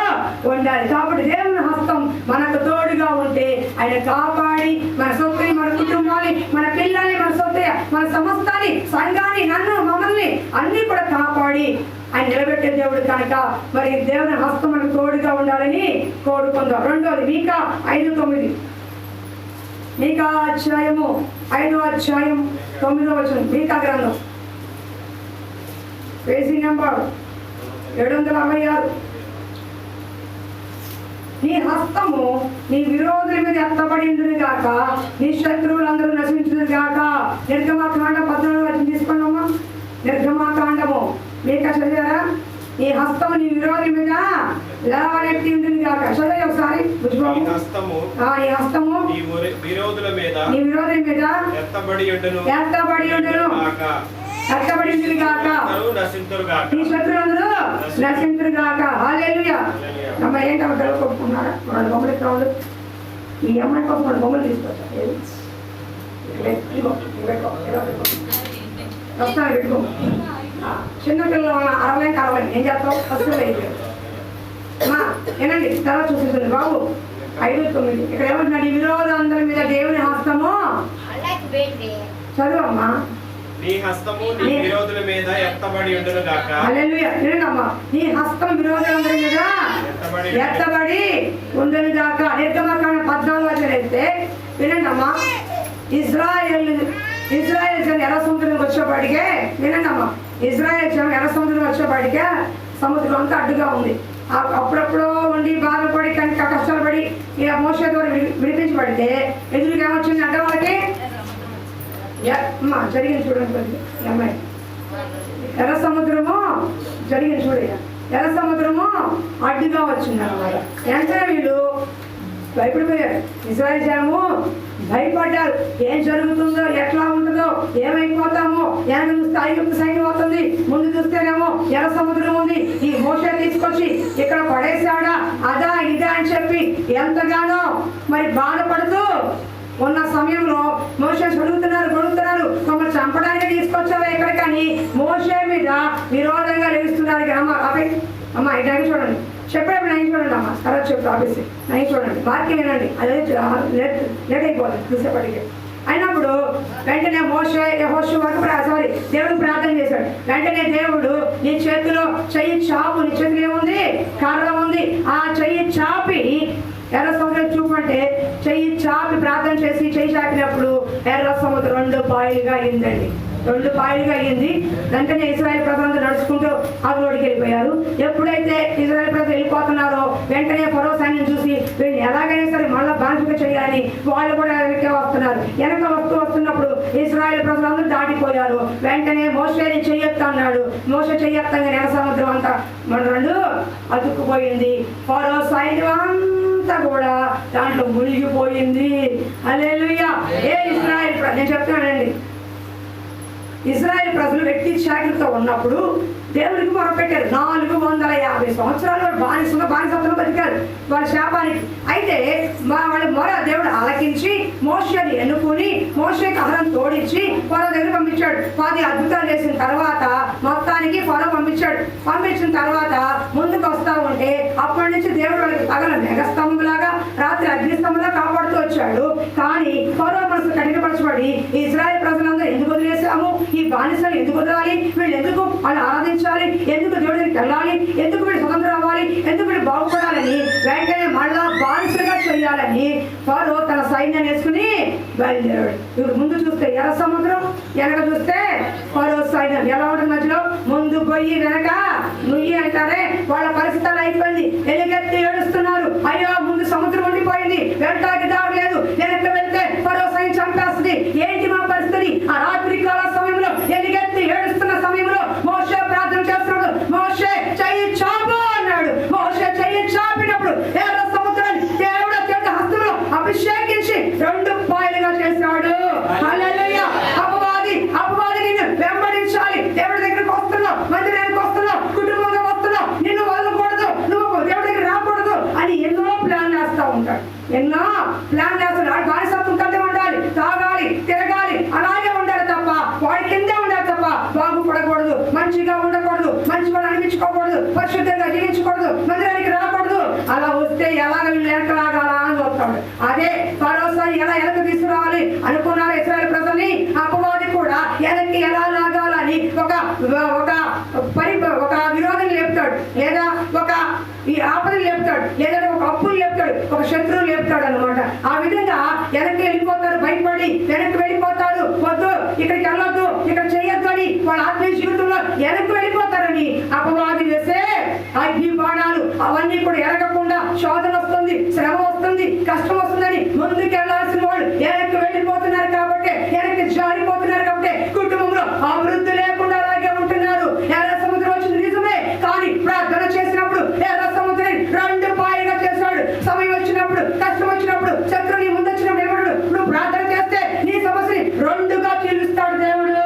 ఉండాలి. కాబట్టి దేవుని హస్తం మనకు తోడుగా ఉంటే ఆయన కాపాడి మన సొత్తుని, మన కుటుంబాన్ని, మన పిల్లల్ని, మన సొత్తు, మన సమస్తాన్ని, సంఘాన్ని, నన్ను, మమ్మల్ని అన్ని కూడా కాపాడి ఆయన నిలబెట్టే దేవుడు కనుక మరి దేవుని హస్తం మనకు తోడుగా ఉండాలని కోరుకుందాం. రెండోది మీకా 5:9. మీకా అధ్యాయము 5:9 మీకా గ్రంథం పేజీ నెంబర్ 766. నీ హస్తము నీ విరోధుల మీద ఎత్తబడిందును గాక, నీ శత్రువులందరూ నశించును గాక. నిర్గమాకాండం 14 తీసుకోండమ్మా. నిర్గమాకాండము మీకా చదివారా? నీ హస్తము నీ విరోధుల మీద లేవనెత్తి ఉంటుంది గాక. చదివి ఒకసారి నీ హస్తము నీ విరోధుల మీద ఎత్తబడి ఉండును గాక. నీ శత్రువులందరూ నశింతురు గాక. హల్లెలూయా. అమ్మ ఏంటమ్మా గెలవ కొట్టుకున్నారా? 2 బొమ్మలు ఇక్కడ ఉంది. ఈ అమ్మాయి కోసం 2 బొమ్మలు తీసుకొచ్చా. వస్తాను పెట్టుకో. చిన్నపిల్లలు 60 ఏం చేస్తావు? ఫస్ట్ అమ్మా ఏనండి తర్వాత చూసేస్తుంది బాబు. 5:9 ఇక్కడ ఏమంటున్నాడు? ఈ విరోధులందరి మీద దేవుని హస్తము చదువమ్మా. నీ హస్తము నీ విరోధుల మీద ఎత్తబడి ఉండును గాక. హల్లెలూయా. వినండమ్మా. నీ హస్తం విరోధులందరి మీద ఎత్తబడి ఉండును గాక. నిర్గమాకాండం 14 అయితే వినండమ్మా. ఇజ్రాయేల్ ఎర్ర సముద్రం వచ్చేపాటికే వినండమ్మా. ఇజ్రాయేల్ ఎర్ర సముద్రం వచ్చేపాటికే సముద్రం అంతా అడ్డుగా ఉంది. అప్పుడప్పుడు ఉండి బాధపడి కష్టాలు పడి ఇలా మోసే ద్వారా విడిపించబడితే ఎదురుగా ఏమొచ్చింది అంటే వాళ్ళకి జరిగింది చూడండి. అమ్మాయి ఎర్ర సముద్రము జరిగింది చూడ. ఎర్ర సముద్రము అడ్డుగా వచ్చింది అన్నమాట. వెంటనే వీళ్ళు భయపడిపోయారు. ఇశ్రాయేలు జనము భయపడ్డారు. ఏం జరుగుతుందో, ఎట్లా ఉంటుందో, ఏమైపోతామో. వెనక చూస్తే ఐగుప్తు సైన్యం అవుతుంది, ముందు చూస్తేనేమో ఎర్ర సముద్రం ఉంది. ఈ మోషే తీసుకొచ్చి ఇక్కడ పడేశాడా, అదా ఇదా అని చెప్పి ఎంతగానో మరి బాధపడుతూ ఉన్న సమయంలో మోషే గొడుగుతున్నారు. మమ్మల్ని చంపడానికి తీసుకొచ్చారు ఇక్కడ, కానీ మోషే మీద విరోధంగా లేస్తున్నారు. అమ్మ ఇటు చూడండి. చెప్పేప్పుడు నైన్ చూడండి అమ్మా. తర్వాత చెప్తా ఆఫీస్ నైన్ చూడండి. వాక్యం వినండి. అదే లేట్ అయిపోతుంది చూసేపటికి. అయినప్పుడు వెంటనే దేవుడు ప్రార్థన చేశాడు. వెంటనే దేవుడు నీ చేతిలో చెయ్యి చాపు, నీ చేతిలో ఏముంది? కర్ర ఉంది. ఆ చెయ్యి చాపి ఎర్ర సముద్రం చూపంటే చెయ్యి చాపి ప్రార్థన చేసి చెయ్యి చాపినప్పుడు ఎర్ర సముద్రం 2 పాయలుగా అయిందండి. 2 పాయలుగా అయ్యింది. వెంటనే ఇశ్రాయేలు ప్రజలందరూ నడుచుకుంటూ అదులోడికి వెళ్ళిపోయారు. ఎప్పుడైతే ఇశ్రాయేలు ప్రజలు వెళ్ళిపోతున్నారో వెంటనే ఫరో సైన్యం చూసి వీళ్ళని ఎలాగైనా సరే మళ్ళీ బానిసగా చేయాలని వాళ్ళు కూడా వెనక వస్తున్నప్పుడు ఇశ్రాయేలు ప్రజలందరూ దాటిపోయారు. వెంటనే మోషేని చెయ్యొత్తన్నాడు. మోషే చెయ్యొత్తంగా ఎర్ర సముద్రం అంతా మన 2 అతుక్కుపోయింది. ఫరో సైన్యం అంతా కూడా దాంట్లో మునిగిపోయింది. హల్లెలూయా. ఇశ్రాయేలు నేను చెప్తానండి, ఇశ్రాయేలు ప్రజలు వ్యక్తి శాఖలతో ఉన్నప్పుడు దేవుడికి మొరపెట్టారు. 450 సంవత్సరాలు బానిసత్వంలో బతికారు వాళ్ళ శాపానికి. అయితే వాళ్ళ మొర దేవుడు ఆలకించి మోషేని ఎన్నుకుని మోషేకి ఆహారం తోడించి ఫరో దగ్గర పంపించాడు. 10 అద్భుతాలు చేసిన తర్వాత మొత్తానికి ఫరో పంపించిన తర్వాత ముందుకు వస్తా ఉంటే అప్పటి నుంచి దేవుడు వాళ్ళకి పగల మేఘస్తంభంలాగా రాత్రి అగ్నిస్తంభంలా కాపాడుతూ వచ్చాడు. కానీ ఫరో మనసు కఠినపరచబడి ఇశ్రాయేలు ప్రజలందరూ ఎందుకు వదిలేసాము, ఈ బానిసలు ఎందుకు వదలాలి, వీళ్ళు ఎందుకు వాళ్ళు ఆరాధించాలి, ఎందుకు దేవుడి దగ్గరికి వెళ్ళాలి, ఎందుకు వీళ్ళు స్వతంత్రం అవ్వాలి, ఎందుకు వీళ్ళు బాగుపడాలని వెంటనే మళ్ళా బానిసలుగా చేయాలని ఫరో తన సైన్యాన్ని వేసుకుని బయలుదేరాడు. ఇప్పుడు ముందు చూస్తే ఎర్ర సముద్రం, వెనక చూస్తే ఫరో సైన్యం. ఎలా ఉంటుంది మధ్యలో? ముందు పోయి వెనక నుయ్యి అంటారే వాళ్ళ పరిస్థితులు అయిపోయింది. ఎలుగెత్తి ఏడుస్తున్నారు. అయ్యో ముందు సముద్రం ఉండిపోయింది, వెళ్ళటానికి దారి లేదు, వెనక్కి వెళ్తే ఫరో సైన్యం చంపేస్తుంది, ఏంటి మా పరిస్థితి? ఆ రాత్రి కాల సమయంలో ఎలుగెత్తి ఏడుస్తున్న సమయంలో మోషే ప్రార్థన చేస్తున్నాడు. మోషే జీవించుకోకూడదు, పరిశుద్ధంగా జీవించకూడదు, మందిరానికి రాకూడదు. అలా వస్తే ఎలాగ వెనకలాగాలా అని వస్తాడు. అదే ఫరోసారి ఎలా వెనక తీసుకురావాలి అనుకున్నారు ఇశ్రాయేలు ప్రజల్ని, అపవాది కూడా వెనక్కి ఎలా లాగాలని ఒక విరోధం లేపుతాడు, లేదా ఒక ఈ ఆపదలు లేపుతాడు, లేదా ఒక అప్పులు లేపుతాడు, ఒక శత్రువు లేపుతాడు అనమాట. ఆ విధంగా వెనక్కి వెళ్ళిపోతారు, భయపడి వెనక్కి వెళ్ళిపోతారు. వద్దు, ఇక్కడికి వెళ్ళొద్దు, ఇక్కడ చేయొద్దు అని వాళ్ళ ఆత్మీయ జీవితంలో వెనక్కి వెళ్ళిపోతారని అపవాది వేసే అగ్ని బాణాలు అవన్నీ కూడా ఎరగకుండా శోధన వస్తుంది, శ్రమ వస్తుంది, కష్టం వస్తుందని ముందుకు వెళ్లాల్సిన వాళ్ళు వెనక్కి వెళ్ళిపోతున్నారు. కాబట్టి వెనక్కి జారిపోతున్నారు. కాబట్టి కుటుంబంలో అభివృద్ధి లేకుండా అలాగే ఉంటున్నారు. ఎర్ర సముద్రం వచ్చింది నిజమే, కానీ ప్రార్థన చేసినప్పుడు ఎర్ర సముద్రం రెండు పాయలుగా చేశాడు. సమయం వచ్చినప్పుడు, కష్టం వచ్చినప్పుడు, శత్రువు ముందు వచ్చినప్పుడు ఏమన్నాడు? నువ్వు ప్రార్థన చేస్తే నీ సమస్యని రెండుగా చీలుస్తాడు దేవుడు.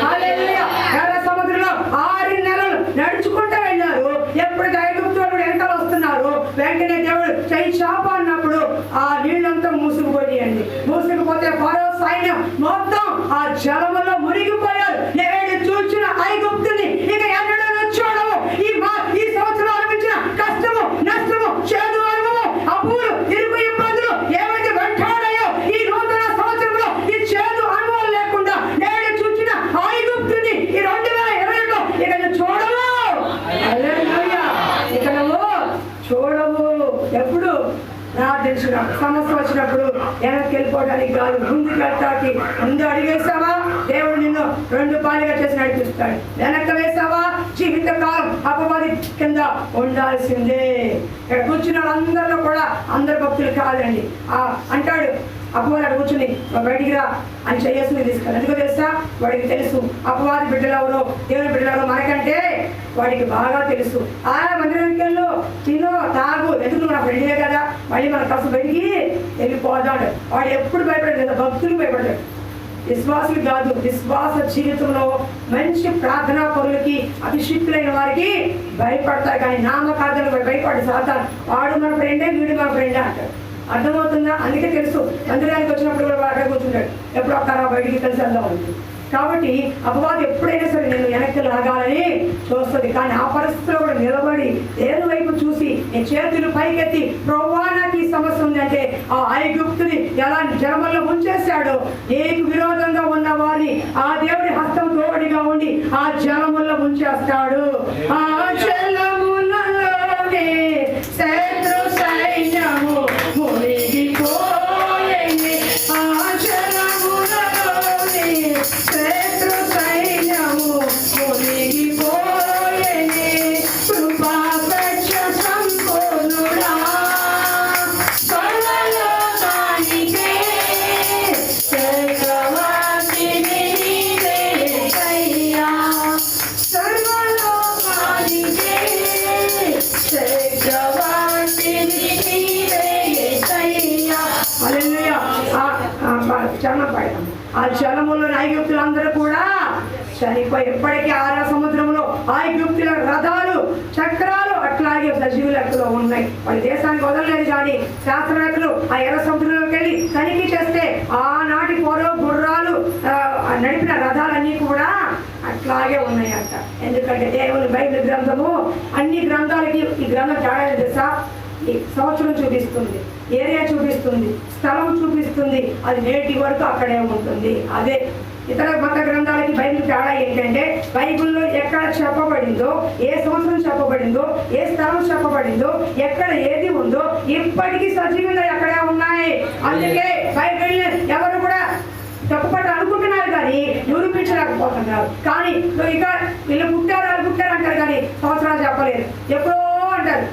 హల్లెలూయా. ఎర్ర సముద్రంలో 6 నెలలు నడుచుకుంటూ వెళ్ళారు. ఎప్పుడు ఐగుప్తులు వెంటలు వస్తున్నారు, వెంటనే దేవుడు చెయ్యి చాప అన్నప్పుడు ఆ నీళ్ళంతా మూసుకుపోయాయండి. మూసుకుపోతే ఫరో సైన్యం మొత్తం ఆ జలములో మునిగిపోయారు. నేడు చూచిన ఐగుప్తుని ఇక ఎన్నడూ చూడము. ఈ సంవత్సరం అనిపించిన కష్టము, నష్టము, చేదు అనుభవము, అప్పులు, ఇరుకు ఇబ్బందులు ఏమైతే వెంటాడాయో ఈ నూతన సంవత్సరంలో ఈ చేదు అనుభవం లేకుండా నేడు చూచిన ఐగుప్తుని ఈ 2020లో ఇక చూడము. హల్లెలూయా. ఇక నువ్వు చూడవు. ఎప్పుడు ప్రార్థించిన సమస్య వచ్చినప్పుడు వెనక్కి వెళ్ళిపోవడానికి కాదు, ముందుకు వెళ్ళటానికి. ముందు అడిగేసావా, దేవుడు నిన్ను 2 పాలుగా చేసి నడిపిస్తాడు. వెనక్కి వేసావా, జీవితకాలం అపవాది కింద ఉండాల్సిందే. ఇక్కడ కూర్చున్న వాళ్ళందరిలో కూడా అందరు భక్తులు కాదండి. అంటాడు అపవాది అక్కడ కూర్చుని బయటికి రా అని చేయాల్సింది తీసుకెళ్ళి. ఎందుకు తెలుసా? వాడికి తెలుసు అపవాది బిడ్డలెవరో దేవుని బిడ్డలెవరో మనకంటే వాడికి బాగా తెలుసు. మందిరానికి వెళ్ళు, తిను, తాగు, ఎందుకు నువ్వు నా ఫ్రెండే కదా, మళ్ళీ మన కాస్త బయటికి వెళ్ళిపోదాడు. వాడు ఎప్పుడు భయపడదు కదా, భక్తులు భయపడతాడు. విశ్వాసులు కాదు. విశ్వాస జీవితంలో మంచి ప్రార్థనా పరులకి, అభిషిక్తులైన వారికి భయపడతారు. కానీ నామకార్థాలు భయపడి సాతాను వాడు మన ఫ్రెండే, వీడు మన ఫ్రెండే అంటాడు. అర్థమవుతుందా? అందుకే తెలుసు మందిరానికి వచ్చినప్పుడు కూడా వాడు అక్కడ కూర్చుంటాడు, ఎప్పుడు అక్కడ బయటికి కలిసి వెళ్దాం ఉంటుంది. కాబట్టి అపవాది ఎప్పుడైనా సరే నేను వెనక్కి లాగాలని చూస్తుంది. కానీ ఆ పరిస్థితిలో కూడా నిలబడి దేవుని వైపు చూసి నేను చేతులు పైకెత్తి ప్రభువా నాకు ఈ సమస్య ఉంది అంటే ఆ ఐగుప్తుని ఎలా జలములో ముంచేశాడో నీకు విరోధంగా ఉన్న వారిని ఆ దేవుడి హస్తం తోడిగా ఉండి ఆ జలముల్లో ముంచేస్తాడు. ఆ జలములలోనే శత్రు సైన్యము మునిగిపోయేది. ఆ జలములలోనే శత్రు సైన్యము మునిగిపోయేది. కృపాపక్ష సంపూర్ణుడా సర్వలోకానికే చక్రవర్తిని నీవేనయ్యా. సర్వలోకానికే చక్రవర్తిని నీవేనయ్యా. హల్లెలూయా. చరణం పాడతాం. ఆ జలములో ఐగుప్తులందరూ కూడా చనిపోయి ఎప్పటికీ ఆరా సముద్రంలో ఐగుప్తుల రథాలు, చక్రాలు అట్లాగే సజీవ లెక్కలో ఉన్నాయి. వాళ్ళ దేశానికి వదలలేదు. కానీ శాస్త్రవేత్తలు ఆ ఎర్ర సముద్రంలోకి వెళ్ళి తనిఖీ చేస్తే ఆనాటి పూర్వ గుర్రాలు నడిపిన రథాలన్నీ కూడా అట్లాగే ఉన్నాయంట. ఎందుకంటే దేవుని బైబిల్ గ్రంథము అన్ని గ్రంథాలకి ఈ గ్రంథం తేడా తెలుసా? ఈ సంవత్సరం చూపిస్తుంది, ఏరియా చూపిస్తుంది, స్థలం చూపిస్తుంది. అది నేటి వరకు అక్కడే ఉంటుంది. అదే ఇతర మత గ్రంథాలకి బైబిల్ తేడా ఏంటంటే బైబిల్లో ఎక్కడ చెప్పబడిందో, ఏ సంవత్సరం చెప్పబడిందో, ఏ స్థలం చెప్పబడిందో, ఎక్కడ ఏది ఉందో ఇప్పటికీ సజీవంగా ఎక్కడే ఉన్నాయి. అందుకే బైబిల్ ఎవరు కూడా తప్పుపట్టు అనుకుంటున్నారు కానీ నిరూపించలేకపోతున్నారు. కానీ ఇక వీళ్ళు పుట్టారు, వాళ్ళు పుట్టారు అంటారు కానీ సంవత్సరాలు చెప్పలేదు. ఎప్పుడో అంటారు.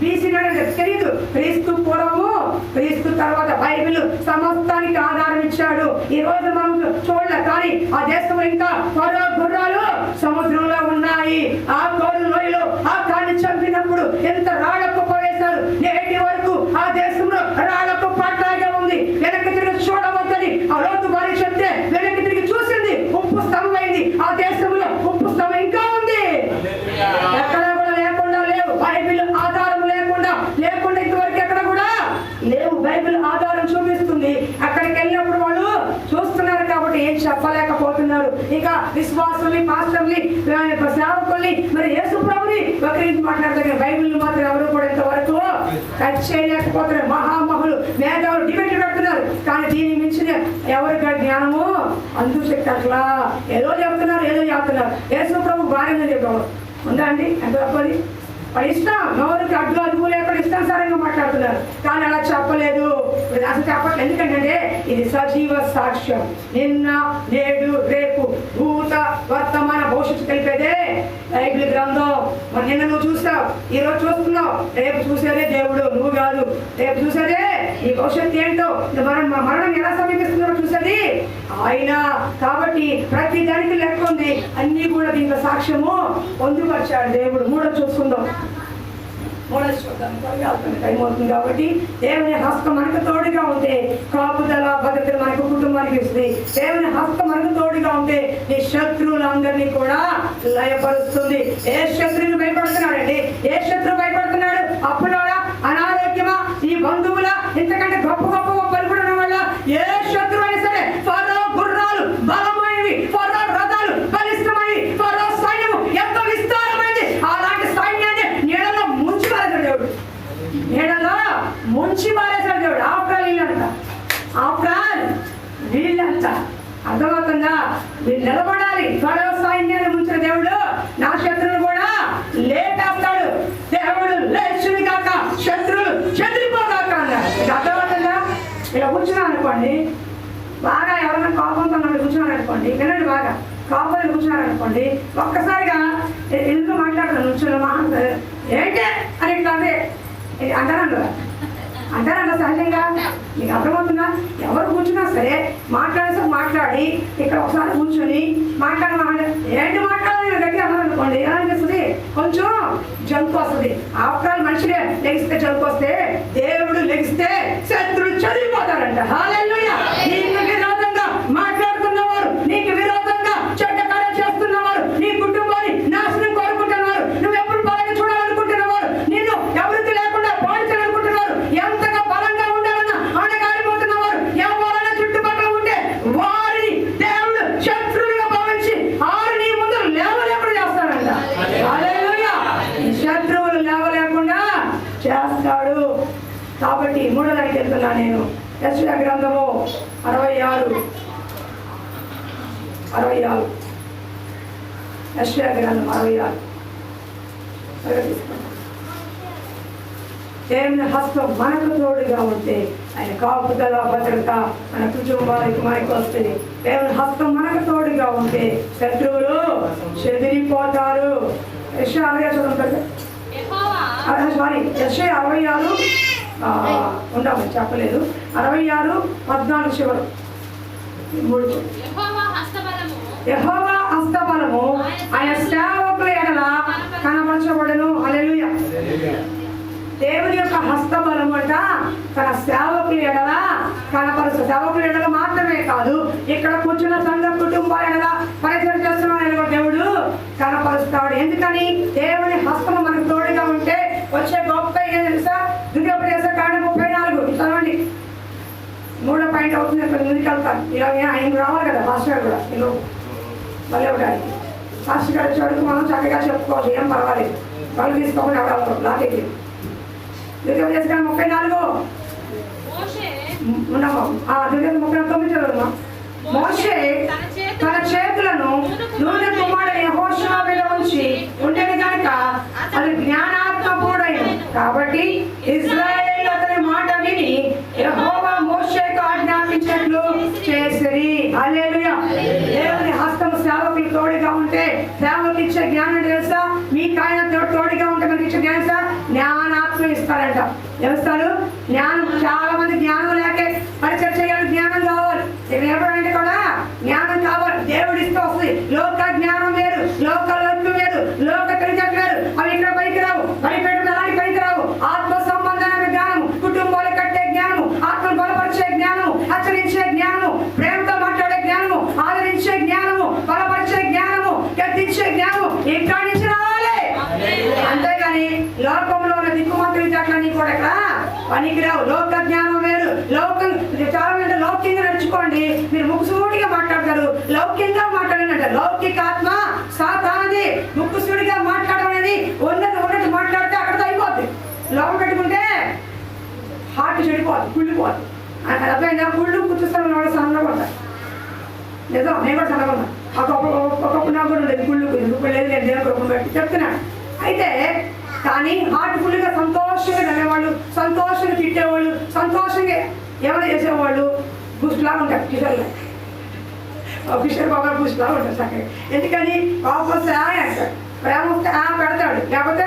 BC నాడు తెలియదు. క్రీస్తు పూర్వము, క్రీస్తు తర్వాత బైబిల్ సమస్తానికి ఆధారం ఇచ్చాడు. ఈ రోజు మనం చూడలే కానీ ఆ దేశంలో ఇంకా మరో గుర్రాలు సముద్రంలో ఉన్నాయి. ఆ కోరు లోయలో ఆ కాన్ని చంపినప్పుడు ఎంత రాళ్ళకు వేశారు. నేటి వరకు ఆ దేశంలో రాళ్ళకు పాట్లాగే ఉంది. వెనక్కి తిరిగి చూడవద్దని ఆ లోతు వారి చెప్తే వెనక్కి తిరిగి చూసింది, ఉప్పు స్తంభమైంది. ఆ దేశంలో ఉప్పు స్తంభం ఇంకా ఉంది. ఎక్కడ కూడా లేకుండా లేవు. బైబిల్ ఆధారం లేకుండా ఇంతవరకు ఎక్కడ కూడా లేవు. బైబిల్ ఆధారం చూపిస్తుంది. అక్కడికి వెళ్ళినప్పుడు వాళ్ళు చూస్తున్నారు కాబట్టి ఏం చెప్పలేకపోతున్నారు. ఇంకా విశ్వాసుల్ని, పాస్టర్ని, సేవకుల్ని, మరి యేసు ప్రభుని ఒకరించి మాట్లాడతారు. బైబిల్ మాత్రం ఎవరు కూడా ఇంతవరకు టచ్ చేయలేకపోతున్నారు. మహామహులు, మేధావులు డిబేట్లు పెడుతున్నారు. కానీ దీని మించిన ఎవరికి జ్ఞానము అందుకు చెప్తాట్లా ఏదో చెప్తున్నారు. యేసు ప్రభు భార్యగా చెప్పారు. ఉందా అండి ఎంత తప్పది? వాడు ఇష్టం, నోరుకి అడ్డు అదుపు లేకుండా ఇష్టానుసారంగా మాట్లాడుతున్నారు. కానీ అలా చెప్పలేదు. అసలు చెప్పట్లేదు. ఎందుకంటే ఇది సజీవ సాక్ష్యం. నిన్న, నేడు, రేపు, భూత, వర్తమాన, భవిష్యత్తు తెలిపేదే బైబిల్ గ్రంథం. మరి నిన్న నువ్వు చూస్తావు, ఈ రోజు చూస్తున్నావు, రేపు చూసేదే దేవుడు, నువ్వు కాదు. రేపు చూసేదే ఈ భవిష్యత్తు ఏంటో, మరణం ఎలా సమీపిస్తుందో చూసేది ఆయన. కాబట్టి ప్రతి దానికి లెక్క ఉంది. అన్ని కూడా దీంట్లో సాక్ష్యము పొందుపరిచాడు దేవుడు. మూడో చూసుకుందాం. టైం అవుతుంది కాబట్టి దేవుని హస్తం మనకు తోడుగా ఉంటే కాపుదల భద్రత మనకు కుటుంబానికి ఇస్తుంది. దేవుని హస్తం మనకు తోడుగా ఉంటే ఈ శత్రువులందరినీ కూడా లయపరుస్తుంది. ఏ శత్రువుని భయపడుతున్నాడండి? ఏ శత్రువు భయపడుతున్నాడు? అప్పుడా, అనారోగ్యమా, ఈ బంధువుల, ఇంతకంటే గొప్ప గొప్ప పలుకుడున్న వల్ల ఏ శత్రువు అయినా సరే, ఫరో గుర్రాలు బలమైనవి, ఫరో రథాలు బలిష్టమైనవి, ఫరో సైన్యము ఎంతో విస్తారమైనది. అలాంటి సైన్యాన్ని నీడలో ముంచి పారేశాడు దేవుడు. నీడలో ముంచి పారేశాడు దేవుడు. ఆఫ్టర్ వీళ్ళంతా అర్థమవుతుందా? వీళ్ళు నిలబడాలి. ఫరో సైన్యాన్ని ముంచిన దేవుడు నా శత్రువులు కూడా లేపేస్తాడు. దేవుడు లేచుని కాక శత్రువులు చెదిరిపోగాక అన్నాడు. అర్థమవుతుందా? ఇలా కూర్చున్నాను అనుకోండి, బాగా ఎవరైనా కోపంతో నన్ను కూర్చున్నాను అనుకోండి, వినండి, బాగా కోపంతో కూర్చున్నారు అనుకోండి, ఒక్కసారిగా ఎందుకు మాట్లాడుతున్నాను కూర్చున్నా ఏంటి అని ఇట్లా అంటారంట సహజంగా. మీకు అర్థమవుతుందా? ఎవరు కూర్చున్నా సరే మాట్లాడి ఇక్కడ ఒకసారి కూర్చొని ఏంటి మాట్లాడాలి గట్టిగా అన్నారనుకోండి, ఎలా అనిపిస్తుంది? కొంచెం జంపు వస్తుంది. ఆఫ్టర్ మనిషినే లెగిస్తే జంపు వస్తే, దేవుడు లెగిస్తే శత్రులు చదివిపోతారంట. హల్లెలూయా! నీకు విరోధంగా మాట్లాడుతున్నవారు, నీకు విరోధంగా చెడ్డ కార్యం చేస్తున్నవారు, నీ కుటుంబాన్ని నాశనం కోరుకుంటున్నవారు, నువ్వు ఎప్పుడు బలంగా చూడాలనుకుంటున్నవారు, నిన్ను ఎవరికి లేకుండా పాలించాలనుకుంటున్నారు, ఎంతగా బలంగా ఉండాలన్నా అణగారిపోతున్నవారు ఎవరైనా చుట్టుపక్కల ఉంటే వారిని దేవుడు శత్రువులుగా భావించి నీ ముందు లేవలేకుండా చేస్తాడంట. హల్లెలూయా! ఈ శత్రువులు లేవలేకుండా చేస్తాడు. కాబట్టి మూడో దానికి వెళ్తున్నా నేను. యెషయా గ్రంథము 66 యెషయా గ్రంథం 66. దేవుని హస్తం మనకు తోడుగా ఉంటే ఆయన కాపుదల భద్రత మన కుటుంబానికి మనకు వస్తుంది. దేవుని హస్తం మనకు తోడుగా ఉంటే శత్రువులు చెదిరిపోతారు. యెషయా 66 ఉండవు చెప్పలేదు. 66:14 చివరు. యెహోవా హస్తబలము ఆయన సేవకుల ఎడల కనపరచబడును. హల్లెలూయా! దేవుని యొక్క హస్తబలం అంట తన సేవకుల ఎడల కనపరుచు. సేవకుల ఎడల మాత్రమే కాదు, ఇక్కడ కూర్చున్న సంఘ కుటుంబాల ఎడల పరిచయం చేస్తున్న దేవుడు కనపరుస్తాడు. ఎందుకని? దేవుని హస్తము మనకు తోడుగా ఉంటే వచ్చే గొప్ప ఏం తెలుసా? దుర్యోపదేశ కాండం 34 చదవండి. 3వ పాయింట్ అవుతుంది. ముందుకు వెళ్తాను. ఇలా ఆయన రావాలి కదా పాస్టర్ గారు కూడా. నేను మళ్ళీ ఒకటి పాస్టర్ గారు వచ్చేవాడికి మనం చక్కగా చెప్పుకోవాలి, ఏం పర్వాలేదు. వాళ్ళు తీసుకోమని ఎవరు లాగేది. దుర్యోపదేశ కాండం 34 ఉన్నాము. 39 చదువుతున్నాం. మోషే తన చేతులను నూనె కుమారుడు యెహోషువ మీద ఉంచి ఉండేది కనుక అది జ్ఞానాత్మకుడైన కాబట్టి ఇశ్రాయేలు అతని మాట విని యెహోవా మోషేకు ఆజ్ఞాపించినట్లు చేసిరి. హల్లెలూయా! దేవుని హస్తం సేవకులు తోడుగా ఉంటే సేవకులు ఇచ్చే జ్ఞానం తెలుసా? మీకు ఆయన తోడుగా ఉంటే మనకి ఇచ్చే జ్ఞానం జ్ఞానాత్మ ఇస్తారంట. ఏమిస్తారు? జ్ఞానం. చాలా మంది జ్ఞానం లేకే పరిచయం చేయాలి. జ్ఞానం కావాలి. ఎవరంటే కూడా జ్ఞానం కావాలి. దేవుడు ఇస్తూ వస్తుంది. లోక జ్ఞానం వేరు, లోక లక్ష్యం వేరు, లోక తెలియజేట వేరు. అవి ఇక్కడ పనికిరావు. భయపెట్టిన అలాంటి పనికిరావు. ఆత్మ సంబంధమైన జ్ఞానము, కుటుంబాలు కట్టే జ్ఞానము, ఆత్మను బలపరిచే జ్ఞానము, హెచ్చరించే జ్ఞానము, ప్రేమతో మాట్లాడే జ్ఞానము, ఆదరించే జ్ఞానము, బలపరిచే జ్ఞానము, గద్దించే జ్ఞానము ఇక్కడి నుంచి రావాలి. అంతేగాని లోకంలో ఉన్న దిక్కుమంతులు చెట్లన్నీ కూడా ఇక్కడ పనికిరావు. లోక జ్ఞానం వేరు. లోకం చాలా మంది లౌక్యంగా నడుచుకోండి, మీరు ముక్కుసూటిగా మాట్లాడతారు. లౌక్యంగా మాట్లాడినట్టు లౌకికాత్మ సాతానది. ముక్కుసుడిగా మాట్లాడడం అనేది ఉన్నట్టు మాట్లాడితే అక్కడతో అయిపోద్ది. లోపల పెట్టుకుంటే హార్ట్ చెడిపోద్ది, కుళ్ళిపోద్ది. అర్థమైనా కుళ్ళు కుట్టుస్తాను వాళ్ళు సన్నపడతారు. నిజం, నేను కూడా సన్నపడ్డా. ఒకప్పుడు నాకు కూడా ఉండేది కుళ్ళు ఇప్పుడు లేదు, నేను దేవుని కృపను బట్టి చెప్తున్నాను. అయితే కానీ హార్ట్ఫుల్గా సంతోషంగా నవ్వేవాళ్ళు, సంతోషంగా తిట్టేవాళ్ళు, సంతోషంగా ఏమైనా చేసేవాళ్ళు బూస్ట్లాగా ఉంటారు. కిషోర్ బాబా బూస్ట్లాగా ఉంటారు చక్కగా. ఎందుకని కోపం వస్తే అంటాడు, ప్రేమ వస్తే పెడతాడు, లేకపోతే